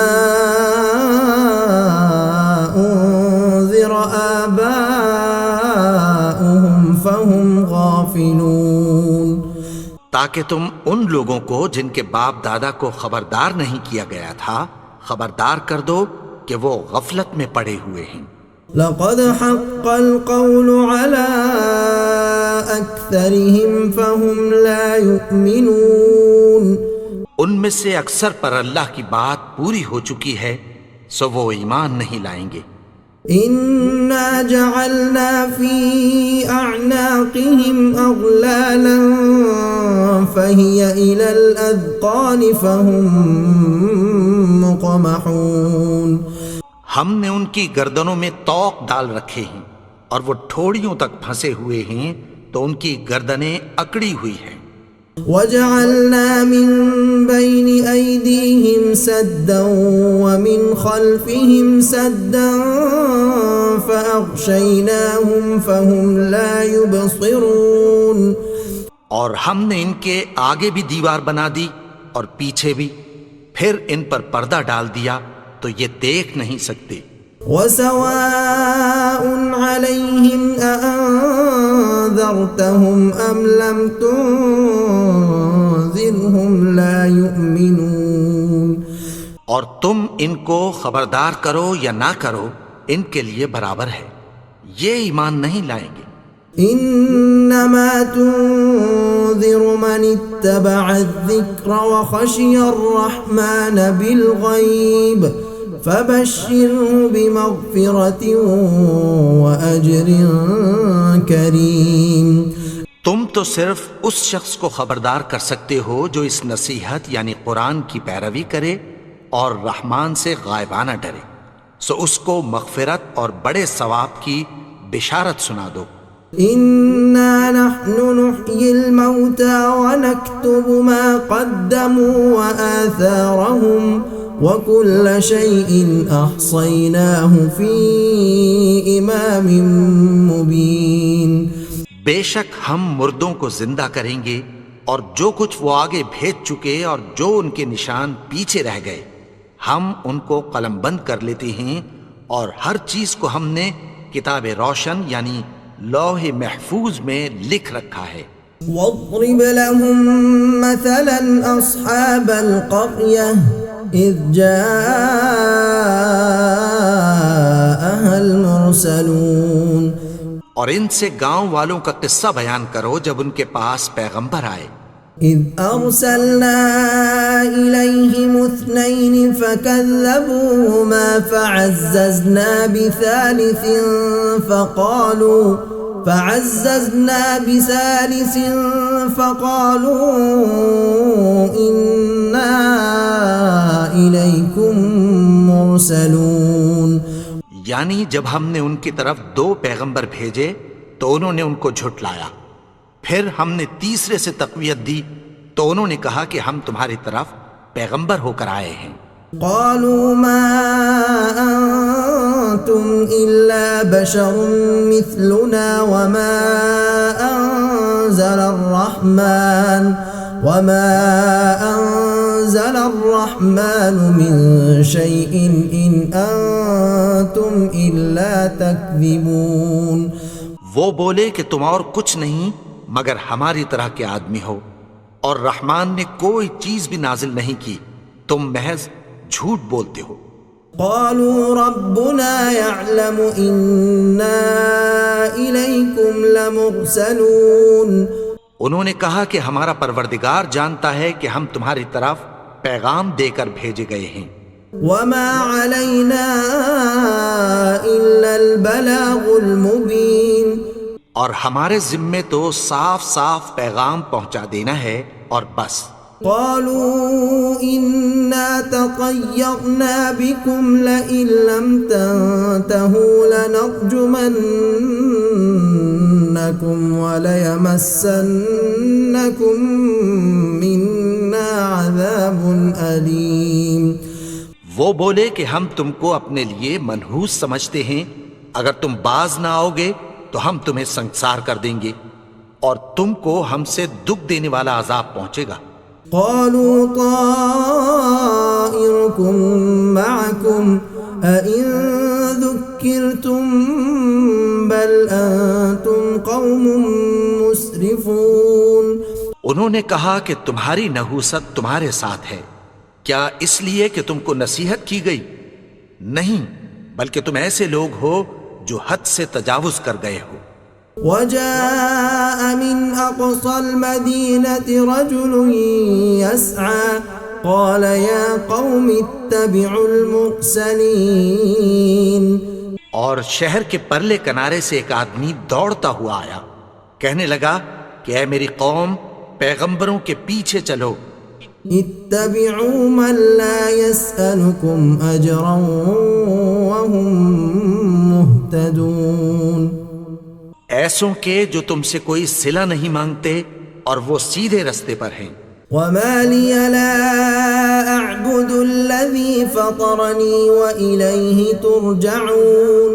[SPEAKER 1] انذر آباؤهم فهم غافلون.
[SPEAKER 2] تاکہ تم ان لوگوں کو جن کے باپ دادا کو خبردار نہیں کیا گیا تھا خبردار کر دو کہ وہ غفلت میں پڑے ہوئے ہیں۔
[SPEAKER 1] لقد حق القول على أكثرهم فهم لا يؤمنون.
[SPEAKER 2] ان میں سے اکثر پر اللہ کی بات پوری ہو چکی ہے، سو وہ ایمان نہیں لائیں گے۔
[SPEAKER 1] إنا جعلنا في أعناقهم أغلالا فهي إلى الأذقان فهم مقمحون.
[SPEAKER 2] ہم نے ان کی گردنوں میں طوق ڈال رکھے ہیں اور وہ ٹھوڑیوں تک پھنسے ہوئے ہیں تو ان کی گردنیں اکڑی ہوئی ہیں۔
[SPEAKER 1] وجعلنا من بين أيديهم سدا ومن خلفهم سدا فأغشيناهم فهم لا يبصرون. اور
[SPEAKER 2] ہم نے ان کے آگے بھی دیوار بنا دی اور پیچھے بھی، پھر ان پر پردہ ڈال دیا تو یہ دیکھ نہیں سکتے۔
[SPEAKER 1] وسواء عليهم أأنذرتهم أم لم تنذرهم لا يؤمنون.
[SPEAKER 2] اور تم ان کو خبردار کرو یا نہ کرو، ان کے لیے برابر ہے، یہ ایمان نہیں لائیں گے۔
[SPEAKER 1] انما تنذر من اتبع الذکر وخشی الرحمن بالغیب فبشره بمغفرة وأجر کریم.
[SPEAKER 2] تم تو صرف اس شخص کو خبردار کر سکتے ہو جو اس نصیحت یعنی قرآن کی پیروی کرے اور رحمان سے غائبانہ ڈرے، سو اس کو مغفرت اور بڑے ثواب کی بشارت سنا دو۔
[SPEAKER 1] إنا نحن نحيي الموتى ونكتب ما قدموا وآثارهم وكل شيء أحصيناه في إمام مبين.
[SPEAKER 2] بے شک ہم مردوں کو زندہ کریں گے اور جو کچھ وہ آگے بھیج چکے اور جو ان کے نشان پیچھے رہ گئے ہم ان کو قلم بند کر لیتے ہیں اور ہر چیز کو ہم نے کتاب روشن یعنی لوح محفوظ میں لکھ رکھا ہے.
[SPEAKER 1] واضرب لهم مثلا أصحاب القرية إذ جاءها المرسلون.
[SPEAKER 2] اور ان سے گاؤں والوں کا قصہ بیان کرو جب ان کے پاس پیغمبر آئے.
[SPEAKER 1] إذ أرسلنا إليهم 2 فكذبوهما فعززنا بثالث فقالوا إنا إليكم مرسلون.
[SPEAKER 2] یعنی جب ہم نے ان کی طرف 2 پیغمبر بھیجے تو انہوں نے ان کو جھٹلایا، پھر ہم نے تیسرے سے تقویت دی تو انہوں نے کہا کہ ہم تمہاری طرف پیغمبر ہو کر آئے ہیں.
[SPEAKER 1] قالوا ما أنتم إلا بشر مثلنا وما أنزل الرحمن من شيء إن أنتم إلا تكذبون.
[SPEAKER 2] وہ بولے کہ تم اور کچھ نہیں مگر ہماری طرح کے آدمی ہو اور رحمان نے کوئی چیز بھی نازل نہیں کی، تم محض جھوٹ بولتے ہو.
[SPEAKER 1] قالوا ربنا يعلم إنا إليكم لمرسلون.
[SPEAKER 2] انہوں نے کہا کہ ہمارا پروردگار جانتا ہے کہ ہم تمہاری طرف پیغام دے کر بھیجے گئے ہیں.
[SPEAKER 1] وما علينا إلا البلاغ المبين.
[SPEAKER 2] اور ہمارے ذمے تو صاف صاف پیغام پہنچا دینا ہے اور بس.
[SPEAKER 1] قالوا إنا تطيرنا بكم لئن لم تنتهوا لنرجمنكم وليمسنكم منا عذاب أليم.
[SPEAKER 2] وہ بولے کہ ہم تم کو اپنے لیے منحوس سمجھتے ہیں، اگر تم باز نہ آؤ گے تو ہم تمہیں سنگسار کر دیں گے اور تم کو ہم سے دکھ دینے والا عذاب پہنچے گا.
[SPEAKER 1] قالوا طائركم معكم أئن ذكرتم بل أنتم قوم مسرفون.
[SPEAKER 2] انہوں نے کہا کہ تمہاری نحوست تمہارے ساتھ ہے، کیا اس لیے کہ تم کو نصیحت کی گئی؟ نہیں، بلکہ تم ایسے لوگ ہو جو حد سے تجاوز کر گئے ہو.
[SPEAKER 1] وجاء من أقصى المدينة رجل يسعى قال يا قوم اتبعوا المرسلين.
[SPEAKER 2] اور شہر کے پرلے کنارے سے ایک آدمی دوڑتا ہوا آیا، کہنے لگا کہ اے میری قوم، پیغمبروں کے پیچھے چلو.
[SPEAKER 1] اتبعوا من لا يسألكم أجرا وهم مهتدون.
[SPEAKER 2] ایسوں کے جو تم سے کوئی صلہ نہیں مانگتے اور وہ سیدھے رستے پر ہیں.
[SPEAKER 1] وما لي لا أعبد الذي فطرني وإليه ترجعون.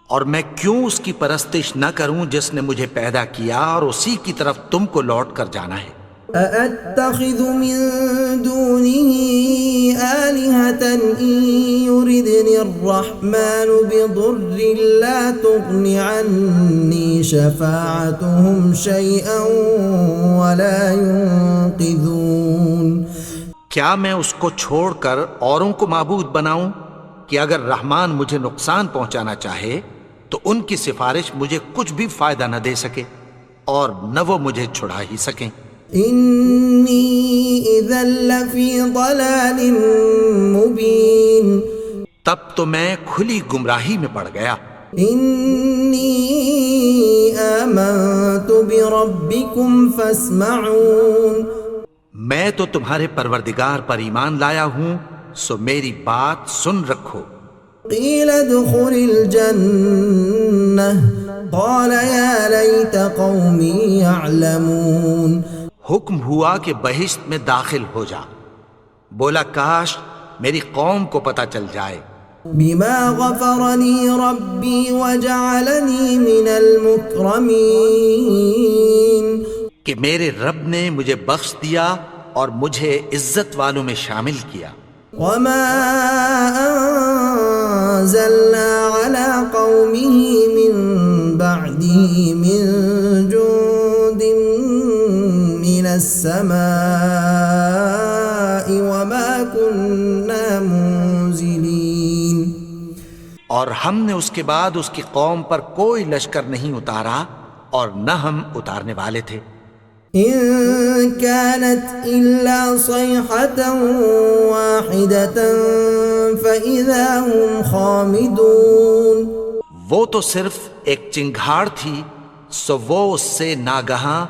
[SPEAKER 2] اور میں کیوں اس کی پرستش نہ کروں جس نے مجھے پیدا کیا اور اسی کی طرف تم کو لوٹ کر جانا ہے.
[SPEAKER 1] أأتخذ من دونه آلهة إن يردني الرحمن بضر لا تغن عني شفاعتهم شيئا ولا ينقذون.
[SPEAKER 2] کیا میں اس کو چھوڑ کر اوروں کو معبود بناؤں کہ اگر رحمان مجھے نقصان پہنچانا چاہے تو ان کی سفارش مجھے کچھ بھی فائدہ نہ دے سکے اور نہ وہ مجھے چھڑا ہی سکیں.
[SPEAKER 1] انی اذا لفی ضلال مبین.
[SPEAKER 2] تب تو میں کھلی گمراہی میں پڑ گیا.
[SPEAKER 1] انی آمنت بربکم فاسمعون.
[SPEAKER 2] میں تو تمہارے پروردگار پر ایمان لایا ہوں سو میری بات سن رکھو.
[SPEAKER 1] قیل ادخل الجنہ قال يا ليت قومي يعلمون
[SPEAKER 2] حکم ہوا کہ بہشت میں داخل ہو جا. بولا کاش میری قوم کو پتہ چل جائے
[SPEAKER 1] بما غفر لي ربي وجعلني من المكرمين
[SPEAKER 2] کہ میرے رب نے مجھے بخش دیا اور مجھے عزت والوں میں شامل کیا.
[SPEAKER 1] وما أنزلنا على قومه من بعده من جند من السماء وما كنا منزلين
[SPEAKER 2] اور ہم نے اس کے بعد اس کی قوم پر کوئی لشکر نہیں اتارا اور نہ ہم اتارنے والے تھے.
[SPEAKER 1] إن كانت إلا صيحة واحدة فإذا هم خامدون
[SPEAKER 2] وہ تو صرف ایک چنگھاڑ تھی سو وہ اس سے ناگہاں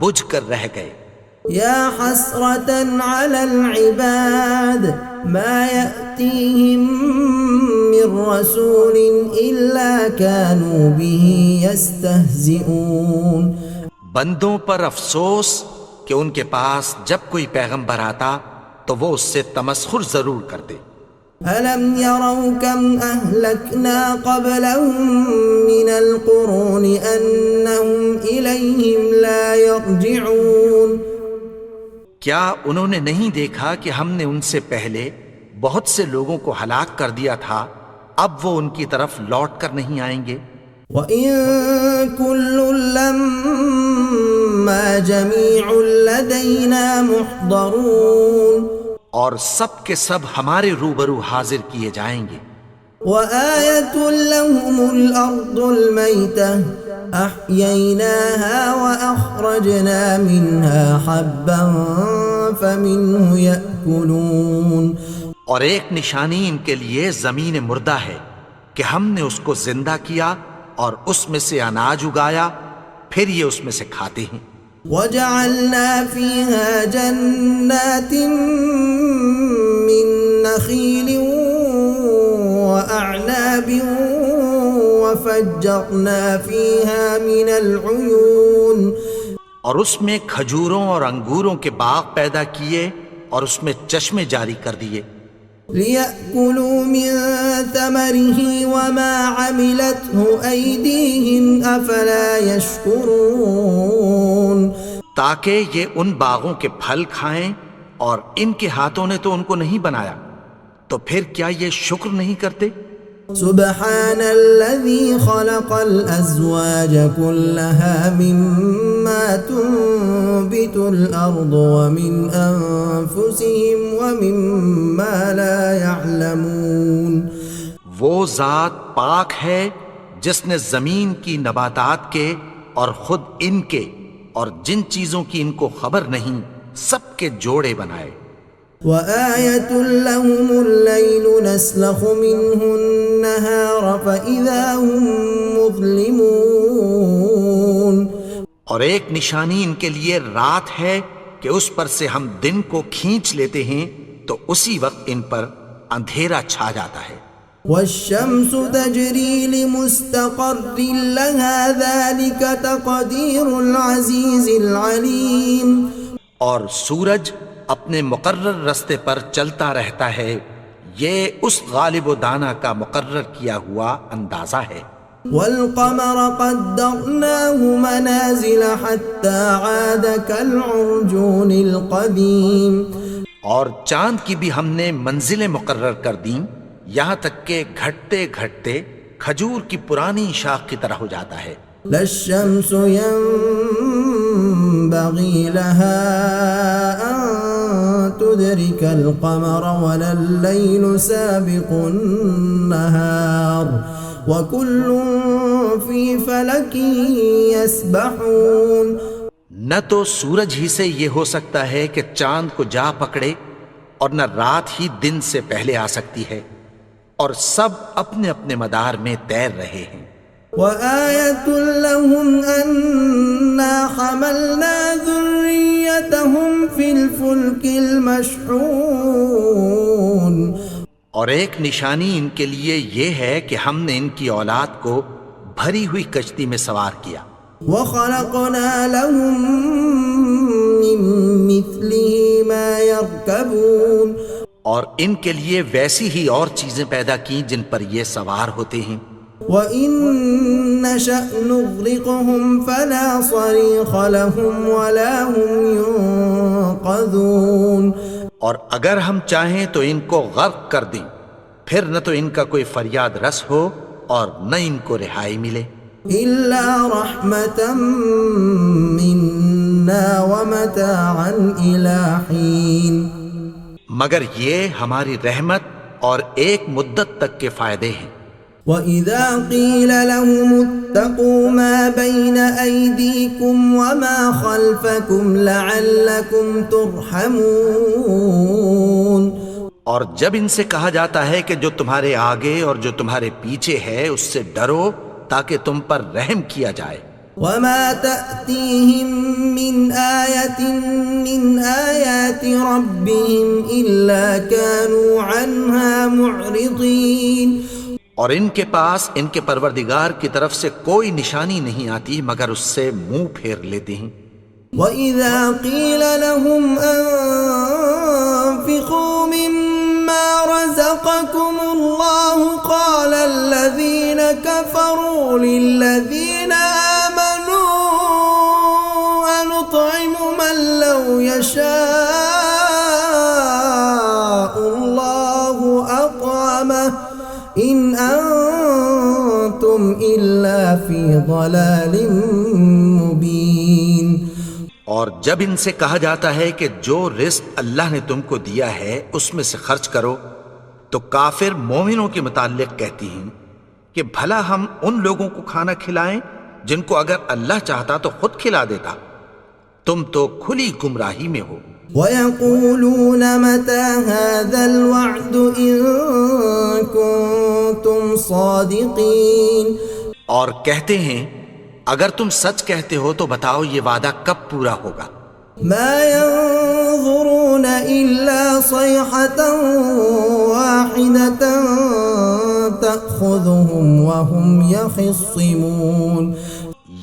[SPEAKER 2] بجھ کر رہ گئے.
[SPEAKER 1] يا حسرة على العباد ما يأتيهم من رسول إلا كانوا به يستهزئون
[SPEAKER 2] بندوں پر افسوس کہ ان کے پاس جب کوئی پیغمبر آتا تو وہ اس سے تمسخر ضرور کرتے.
[SPEAKER 1] ألم يروا كم أهلكنا قبلهم من القرون أنهم إليهم لا يرجعون
[SPEAKER 2] کیا انہوں نے نہیں دیکھا کہ ہم نے ان سے پہلے بہت سے لوگوں کو ہلاک کر دیا تھا، اب وہ ان کی طرف لوٹ کر نہیں آئیں گے.
[SPEAKER 1] وَإِن كُلٌّ لَّمَّا جَمِيعٌ لَّدَيْنَا مُحْضَرُونَ
[SPEAKER 2] اور سب کے سب ہمارے روبرو حاضر کیے جائیں گے.
[SPEAKER 1] وَآيَةٌ لَّهُمُ الْأَرْضُ الْمَيْتَةُ أَحْيَيْنَاهَا وَأَخْرَجْنَا مِنْهَا حَبًّا فَمِنْهُ يَأْكُلُونَ
[SPEAKER 2] اور ایک نشانی ان کے لیے زمین مردہ ہے کہ ہم نے اس کو زندہ کیا اور اس میں سے اناج اگایا، پھر یہ اس میں سے کھاتے ہیں.
[SPEAKER 1] وَجَعَلْنَا فِيهَا جَنَّاتٍ مِّن نَّخِيلٍ وَأَعْنَابٍ وَفَجَّرْنَا فِيهَا مِنَ الْعُيُونِ
[SPEAKER 2] اور اس میں کھجوروں اور انگوروں کے باغ پیدا کیے اور اس میں چشمے جاری کر دیے.
[SPEAKER 1] لِيَأْكُلُوا مِن ثَمَرِهِ وَمَا عَمِلَتْهُ أَيْدِيهِمْ أَفَلَا يَشْكُرُونَ
[SPEAKER 2] تاکہ یہ ان باغوں کے پھل کھائیں اور ان کے ہاتھوں نے تو ان کو نہیں بنایا، تو پھر کیا یہ شکر نہیں کرتے؟
[SPEAKER 1] سبحان الذي خلق الأزواج كلها مما تنبت الأرض ومن أنفسهم ومما لا يعلمون
[SPEAKER 2] وہ ذات پاک ہے جس نے زمین کی نباتات کے اور خود ان کے اور جن چیزوں کی ان کو خبر نہیں سب کے جوڑے بنائے.
[SPEAKER 1] وآية لهم الليل نسلخ منه النهار فإذا هم مظلمون
[SPEAKER 2] اور ایک نشانی ان کے لیے رات ہے کہ اس پر سے ہم دن کو کھینچ لیتے ہیں تو اسی وقت ان پر اندھیرا چھا جاتا ہے.
[SPEAKER 1] والشمس تجري لمستقر لها ذلك تقدير العزيز العليم
[SPEAKER 2] اور سورج اپنے مقرر رستے پر چلتا رہتا ہے، یہ اس غالب و دانا کا مقرر کیا ہوا اندازہ ہے.
[SPEAKER 1] والقمر قدرناه منازل حتى عاد كالعرجون القديم
[SPEAKER 2] اور چاند کی بھی ہم نے منزلیں مقرر کر دیں یہاں تک کہ گھٹتے گھٹتے کھجور کی پرانی شاخ کی طرح ہو جاتا ہے.
[SPEAKER 1] لا الشمس ينبغي لها أن تدرك القمر ولا الليل سابق النهار وكل في فلك يسبحون
[SPEAKER 2] نہ تو سورج ہی سے یہ ہو سکتا ہے کہ چاند کو جا پکڑے اور نہ رات ہی دن سے پہلے آ سکتی ہے، اور سب اپنے اپنے مدار میں تیر رہے ہیں.
[SPEAKER 1] وآية لهم أنا حملنا ذريتهم في الفلك المشحون
[SPEAKER 2] اور ایک نشانی ان کے لیے یہ ہے کہ ہم نے ان کی اولاد کو بھری ہوئی کشتی میں سوار کیا،
[SPEAKER 1] وخلقنا لهم من مثله ما يركبون
[SPEAKER 2] اور ان کے لیے ویسی ہی اور چیزیں پیدا کی جن پر یہ سوار ہوتے ہیں۔
[SPEAKER 1] وَإِن نَّشَأْ نُغْرِقْهُمْ فَلَا صَرِيخَ لَهُمْ وَلَا هُمْ يُنقَذُونَ،
[SPEAKER 2] اور اگر ہم چاہیں تو ان کو غرق کر دیں، پھر نہ تو ان کا کوئی فریاد رس ہو اور نہ ان کو رہائی ملے۔
[SPEAKER 1] إِلَّا رَحْمَةً مِّنَّا وَمَتَاعًا إِلَىٰ حِينٍ،
[SPEAKER 2] مگر یہ ہماری رحمت اور ایک مدت تک کے فائدے ہیں۔
[SPEAKER 1] وَإِذَا قِيلَ لَهُمُ اتَّقُوا مَا بَيْنَ أَيْدِيكُمْ وَمَا خَلْفَكُمْ لَعَلَّكُمْ تُرْحَمُونَ،
[SPEAKER 2] اور جب ان سے کہا جاتا ہے کہ جو تمہارے آگے اور جو تمہارے پیچھے ہے اس سے ڈرو تاکہ تم پر رحم کیا جائے۔
[SPEAKER 1] وَمَا تَأْتِيهِم مِّنْ آيَةٍ مِّنْ آيَاتِ رَبِّهِمْ إِلَّا كَانُوا عَنْهَا مُعْرِضِينَ،
[SPEAKER 2] اور ان کے پاس ان کے پروردگار کی طرف سے کوئی نشانی نہیں آتی مگر اس سے منہ پھیر لیتے ہیں۔
[SPEAKER 1] وَإِذَا قِيلَ لَهُمْ أَنفِقُوا مِمَّا رَزَقَكُمُ اللَّهُ قَالَ الَّذِينَ كَفَرُوا لِلَّذِينَ آمَنُوا أَنُطْعِمُ مَن لَّوْ يَشَاءُ اللَّهُ أَطْعَمَهُ إِنْ أَنتُمْ إِلَّا فِي ضَلَالٍ مُّبِينٍ۔
[SPEAKER 2] اور جب ان سے کہا جاتا ہے کہ جو رزق اللہ نے تم کو دیا ہے اس میں سے خرچ کرو، تو کافر مومنوں کے متعلق کہتی ہیں کہ بھلا ہم ان لوگوں کو کھانا کھلائیں جن کو اگر اللہ چاہتا تو خود کھلا دیتا، تم تو کھلی گمراہی میں ہو۔
[SPEAKER 1] وَيَقُولُونَ مَتَىٰ هَٰذَا الْوَعْدُ إِن كُنتُمْ صَادِقِينَ،
[SPEAKER 2] اور کہتے ہیں اگر تم سچ کہتے ہو تو بتاؤ یہ وعدہ کب پورا ہوگا۔
[SPEAKER 1] مَا يَنظُرُونَ إِلَّا صَيْحَةً وَاحِدَةً تَأْخُذُهُمْ وَهُمْ يَخِصِّمُونَ،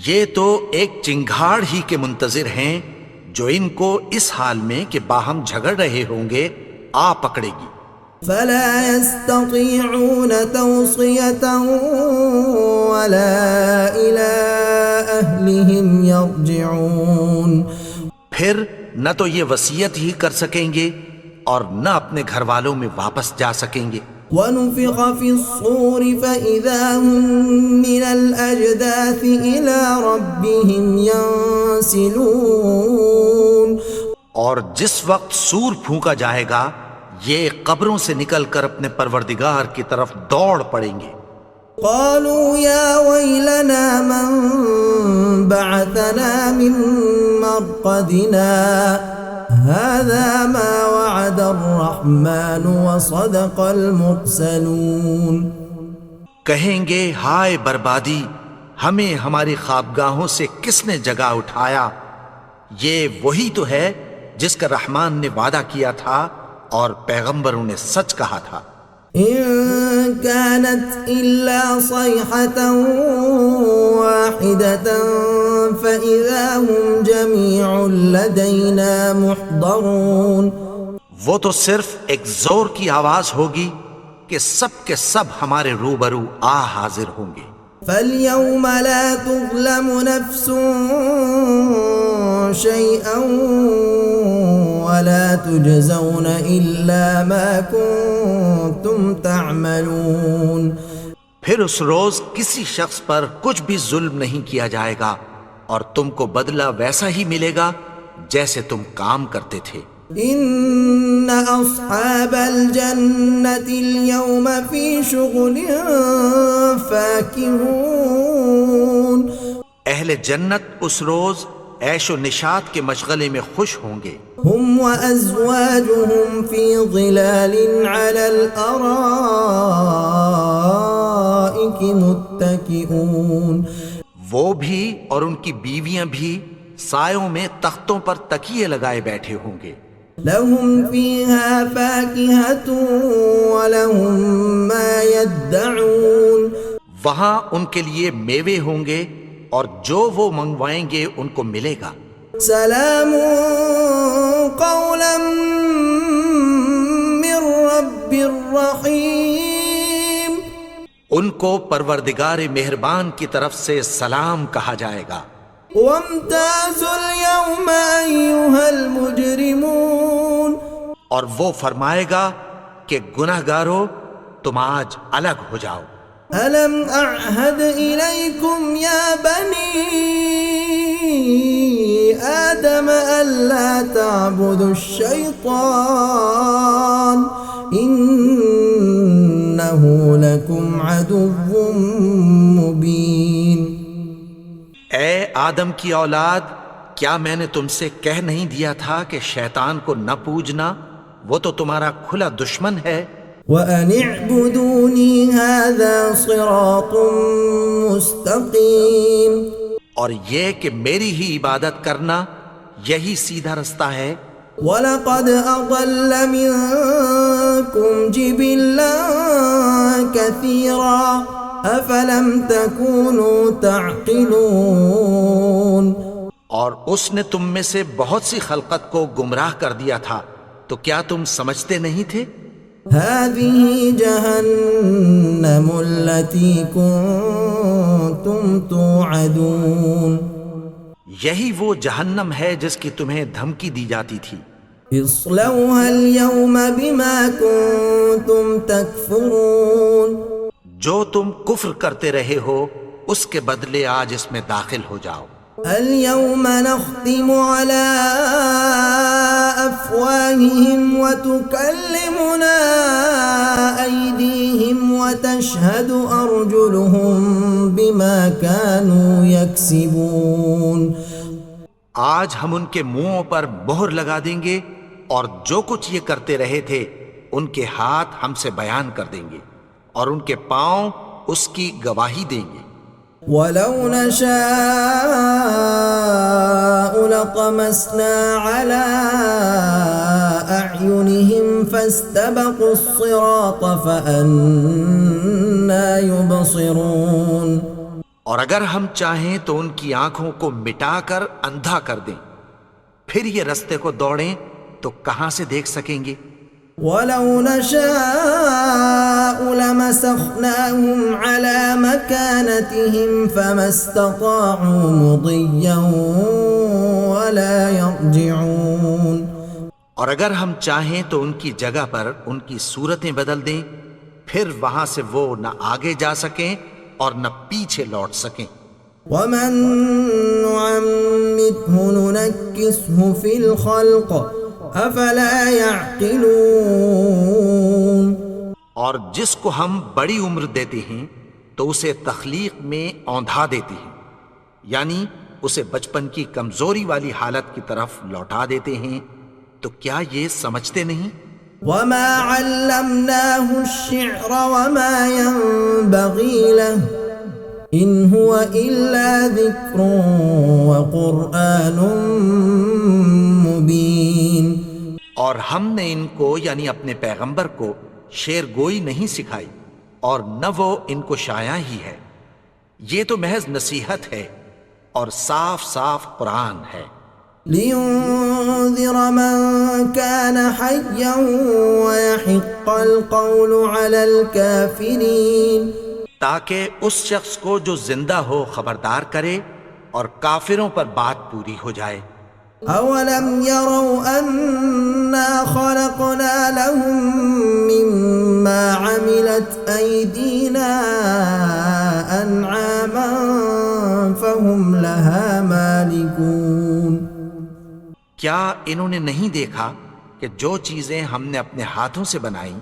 [SPEAKER 2] یہ تو ایک چنگھاڑ ہی کے منتظر ہیں جو ان کو اس حال میں کہ باہم جھگڑ رہے ہوں گے آ پکڑے گی۔
[SPEAKER 1] فَلَا يَسْتَطِيعُونَ تَوْصِيَةً وَلَا إِلَىٰ أَهْلِهِمْ يَرْجِعُونَ،
[SPEAKER 2] پھر نہ تو یہ وصیت ہی کر سکیں گے اور نہ اپنے گھر والوں میں واپس جا سکیں گے۔
[SPEAKER 1] وَنُفِخَ فِي الصُّورِ فَإِذَا هُم مِّنَ الْأَجْدَاثِ إِلَىٰ رَبِّهِمْ يَنسِلُونَ،
[SPEAKER 2] اور جس وقت سور پھونکا جائے گا یہ قبروں سے نکل کر اپنے پروردگار کی طرف دوڑ پڑیں گے۔
[SPEAKER 1] قالوا يا ويلنا من بعثنا من مرقدنا هذا ما وعد الرحمن وصدق المرسلون،
[SPEAKER 2] کہیں گے ہائے بربادی، ہمیں ہماری خوابگاہوں سے کس نے جگا اٹھایا، یہ وہی تو ہے جس کا رحمان نے وعدہ کیا تھا اور پیغمبروں نے سچ کہا تھا۔
[SPEAKER 1] إن كانت إلا صيحة واحدة فإذا هم جميع لدينا محضرون،
[SPEAKER 2] وہ تو صرف ایک زور کی آواز ہوگی کہ سب کے سب ہمارے روبرو آ حاضر ہوں گے۔
[SPEAKER 1] فاليوم لا تظلم نفس شيئا ولا تجزون إلا ما كنتم تعملون،
[SPEAKER 2] پھر اس روز کسی شخص پر کچھ بھی ظلم نہیں کیا جائے گا اور تم کو بدلہ ویسا ہی ملے گا جیسے تم کام کرتے تھے۔
[SPEAKER 1] إن أصحاب الجنة اليوم في شغل فاكهون، اہل
[SPEAKER 2] جنت اس روز عیش و نشاط کے مشغلے میں خوش ہوں گے۔
[SPEAKER 1] هم وأزواجهم في ظلال على الأرائك متكئون،
[SPEAKER 2] وہ بھی اور ان کی بیویاں بھی سایوں میں تختوں پر تکیے لگائے بیٹھے ہوں گے۔
[SPEAKER 1] لهم فيها فاكهة ولهم ما يدعون،
[SPEAKER 2] وہاں ان کے لیے میوے ہوں گے اور جو وہ منگوائیں گے ان کو ملے گا۔
[SPEAKER 1] سلام قولا من رب الرحیم،
[SPEAKER 2] ان کو پروردگار مہربان کی طرف سے سلام کہا جائے گا۔
[SPEAKER 1] وامتازوا اليوم ایھا المجرمون،
[SPEAKER 2] اور وہ فرمائے گا کہ گنہگارو تم آج الگ ہو جاؤ۔
[SPEAKER 1] ألم أعهد إليكم يا بني آدم ألا تعبدوا الشيطان إنه لكم عدو مبين۔
[SPEAKER 2] اے آدم کی اولاد، کیا میں نے تم سے کہہ نہیں دیا تھا کہ شیطان کو نہ پوجنا، وہ تو تمہارا کھلا دشمن ہے۔
[SPEAKER 1] وَأَنِ اعْبُدُونِي هَذَا صِرَاطٌ مُسْتَقِيمٌ،
[SPEAKER 2] اور یہ کہ میری ہی عبادت کرنا یہی سیدھا رستہ ہے۔
[SPEAKER 1] وَلَقَدْ أَضَلَّ مِنكُمْ جِبِلًّا كَثِيرًا أَفَلَمْ تَكُونُوا تَعْقِلُونَ،
[SPEAKER 2] اور اس نے تم میں سے بہت سی خلقت کو گمراہ کر دیا تھا، تو کیا تم سمجھتے نہیں تھے؟
[SPEAKER 1] هذه جهنم التي كنتم توعدون،
[SPEAKER 2] یہی وہ جہنم ہے جس کی تمہیں دھمکی دی جاتی تھی۔
[SPEAKER 1] اصلوها اليوم بما كنتم تكفرون،
[SPEAKER 2] جو تم کفر کرتے رہے ہو اس کے بدلے آج اس میں داخل ہو جاؤ۔
[SPEAKER 1] اليوم نختم على أفواههم وتكلمنا أيديهم وتشهد أرجلهم بما كانوا يكسبون،
[SPEAKER 2] آج ہم ان کے منہوں پر مہر لگا دیں گے اور جو کچھ یہ کرتے رہے تھے ان کے ہاتھ ہم سے بیان کر دیں گے اور ان کے پاؤں اس کی گواہی دیں گے۔
[SPEAKER 1] وَلَوْ نَشَاءُ لَطَمَسْنَا عَلَىٰ أَعْيُنِهِمْ فَاسْتَبَقُوا الصِّرَاطَ فَأَنَّىٰ يُبْصِرُونَ،
[SPEAKER 2] اور اگر ہم چاہیں تو ان کی آنکھوں کو مٹا کر اندھا کر دیں، پھر یہ رستے کو دوڑیں تو کہاں سے دیکھ سکیں گے۔
[SPEAKER 1] وَلَوْ نَشَاءُ لَمَسَخْنَاهُمْ عَلَىٰ مَكَانَتِهِمْ فَمَا اسْتَطَاعُوا مُضِيًّا وَلَا يَرْجِعُونَ،
[SPEAKER 2] اور اگر ہم چاہیں تو ان کی جگہ پر ان کی صورتیں بدل دیں، پھر وہاں سے وہ نہ آگے جا سکیں اور نہ پیچھے لوٹ سکیں۔
[SPEAKER 1] وَمَن نُّعَمِّرْهُ نُنَكِّسْهُ فِي الْخَلْقِ أَفَلَا يَعْقِلُونَ،
[SPEAKER 2] اور جس کو ہم بڑی عمر دیتے ہیں تو اسے تخلیق میں اوندھا دیتے ہیں، یعنی اسے بچپن کی کمزوری والی حالت کی طرف لوٹا دیتے ہیں، تو کیا یہ سمجھتے نہیں؟
[SPEAKER 1] وَمَا عَلَّمْنَاهُ الشِّعْرَ وَمَا يَنبَغِي لَهُ إِنْ هُوَ إِلَّا ذِكْرٌ وَقُرْآنٌ مُبِينٌ،
[SPEAKER 2] اور ہم نے ان کو یعنی اپنے پیغمبر کو شعر گوئی نہیں سکھائی اور نہ وہ ان کو شایع ہی ہے، یہ تو محض نصیحت ہے اور صاف صاف قرآن ہے۔
[SPEAKER 1] لِيُنذِرَ مَن كَانَ حَيًّا وَيَحِقَّ الْقَوْلُ عَلَى الْكَافِرِينَ،
[SPEAKER 2] تاکہ اس شخص کو جو زندہ ہو خبردار کرے اور کافروں پر بات پوری ہو جائے۔
[SPEAKER 1] أَوَلَمْ يَرَوْا أَنَّا خَلَقْنَا لَهُم مِّمَّا عَمِلَتْ أَيْدِينَا أَنْعَامًا فَهُمْ لَهَا مَالِكُونَ،
[SPEAKER 2] کیا انہوں نے نہیں دیکھا کہ جو چیزیں ہم نے اپنے ہاتھوں سے بنائیں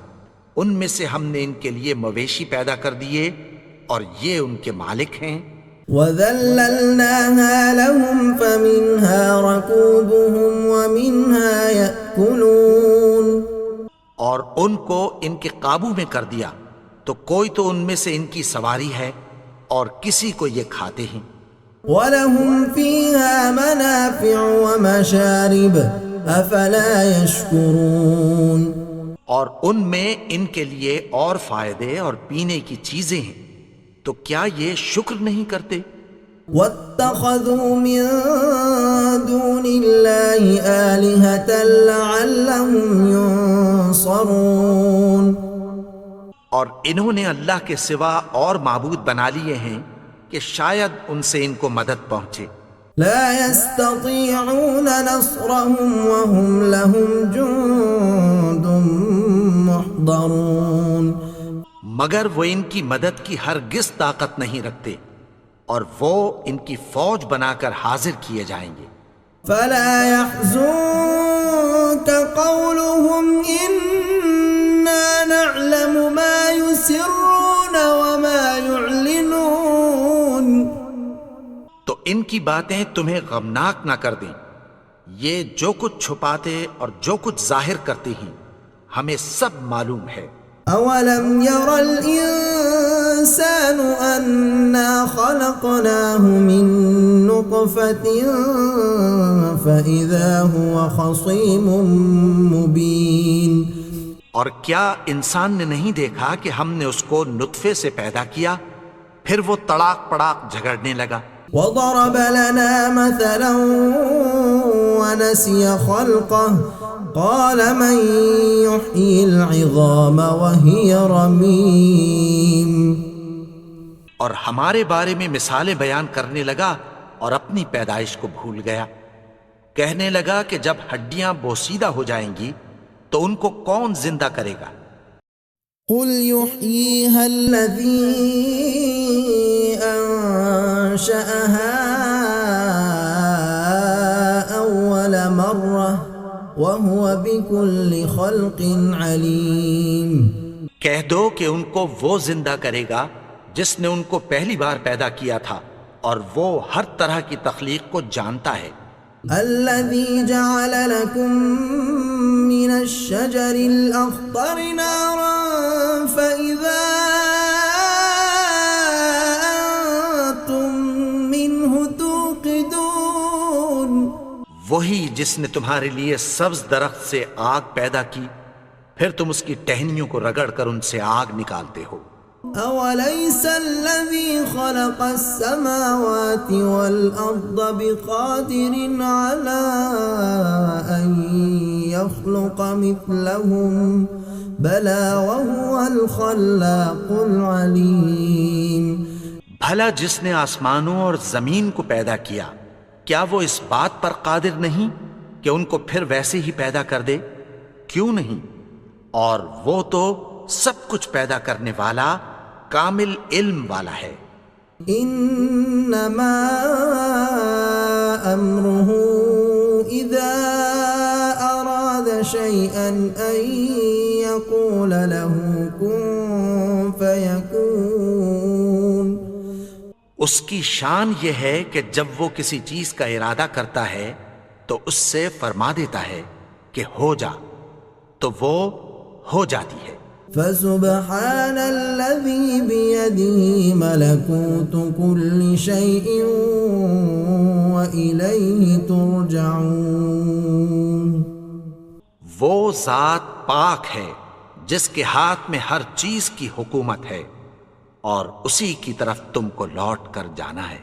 [SPEAKER 2] ان میں سے ہم نے ان کے لیے مویشی پیدا کر دیے اور یہ ان کے مالک ہیں۔
[SPEAKER 1] وَذَلَّلْنَاهَا لَهُمْ فَمِنْهَا رَكُوبُهُمْ وَمِنْهَا يَأْكُلُونَ،
[SPEAKER 2] اور ان کو ان کے قابو میں کر دیا تو کوئی تو ان میں سے ان کی سواری ہے اور کسی کو یہ کھاتے ہیں۔
[SPEAKER 1] وَلَهُمْ فِيهَا مَنَافِعُ وَمَشَارِبُ أَفَلَا يَشْكُرُونَ،
[SPEAKER 2] اور ان میں ان کے لیے اور فائدے اور پینے کی چیزیں ہیں، تو کیا یہ شکر نہیں کرتے؟
[SPEAKER 1] واتخذوا من دون الله آلهة لعلهم ينصرون،
[SPEAKER 2] اور انہوں نے اللہ کے سوا اور معبود بنا لیے ہیں کہ شاید ان سے ان کو مدد پہنچے۔
[SPEAKER 1] لا يستطيعون نصرهم وهم لهم جند محضرون،
[SPEAKER 2] مگر وہ ان کی مدد کی ہرگز طاقت نہیں رکھتے، اور وہ ان کی فوج بنا کر حاضر کیے جائیں گے۔
[SPEAKER 1] فلا يحزنك قولهم إنا نعلم ما يسرون وما يعلنون،
[SPEAKER 2] تو ان کی باتیں تمہیں غمناک نہ کر دیں، یہ جو کچھ چھپاتے اور جو کچھ ظاہر کرتے ہیں ہمیں سب معلوم ہے۔
[SPEAKER 1] أولم ير الإنسان أنا خلقناه من نطفة فإذا هو خصيم مبين،
[SPEAKER 2] اور کیا انسان نے نہیں دیکھا کہ ہم نے اس کو نطفے سے پیدا کیا، پھر وہ تڑاک پڑاک جھگڑنے لگا۔
[SPEAKER 1] وضرب لنا مثلا ونسي خلقه قال من يحيي العظام وهي رميم،
[SPEAKER 2] اور ہمارے بارے میں مثالیں بیان کرنے لگا اور اپنی پیدائش کو بھول گیا۔ کہنے لگا کہ جب ہڈیاں بوسیدہ ہو جائیں گی تو ان کو کون زندہ کرے گا؟
[SPEAKER 1] قل يحييها الذي أنشأها أول مرة وهو بكل خلق عليم،
[SPEAKER 2] کہہ دو کہ ان کو وہ زندہ کرے گا جس نے ان کو پہلی بار پیدا کیا تھا، اور وہ ہر طرح کی تخلیق کو جانتا ہے۔
[SPEAKER 1] الذي جعل لكم من الشجر الأخضر نارا فإذا أنتم منه توقدون،
[SPEAKER 2] وہی جس نے تمہارے لیے سبز درخت سے آگ پیدا کی، پھر تم اس کی ٹہنیوں کو رگڑ کر ان سے آگ نکالتے ہو۔
[SPEAKER 1] أوليس الذي خلق السماوات والأرض بقادر على أن يخلق مثلهم بلى وهو الخلاق العليم،
[SPEAKER 2] بھلا جس نے آسمانوں اور زمین کو پیدا کیا، کیا وہ اس بات پر قادر نہیں کہ ان کو پھر ویسے ہی پیدا کر دے؟ کیوں نہیں؟ اور وہ تو سب کچھ پیدا کرنے والا، کامل علم والا ہے۔
[SPEAKER 1] انما امره اذا اراد شيئا ان يقول له كن فيكون،
[SPEAKER 2] اس کی شان یہ ہے کہ جب وہ کسی چیز کا ارادہ کرتا ہے تو اس سے فرما دیتا ہے کہ ہو جا، تو وہ ہو جاتی ہے۔
[SPEAKER 1] فسبحان الذي بيده ملكوت كل شيء وإليه ترجعون،
[SPEAKER 2] وہ ذات پاک ہے جس کے ہاتھ میں ہر چیز کی حکومت ہے، اور اسی کی طرف تم کو لوٹ کر جانا ہے۔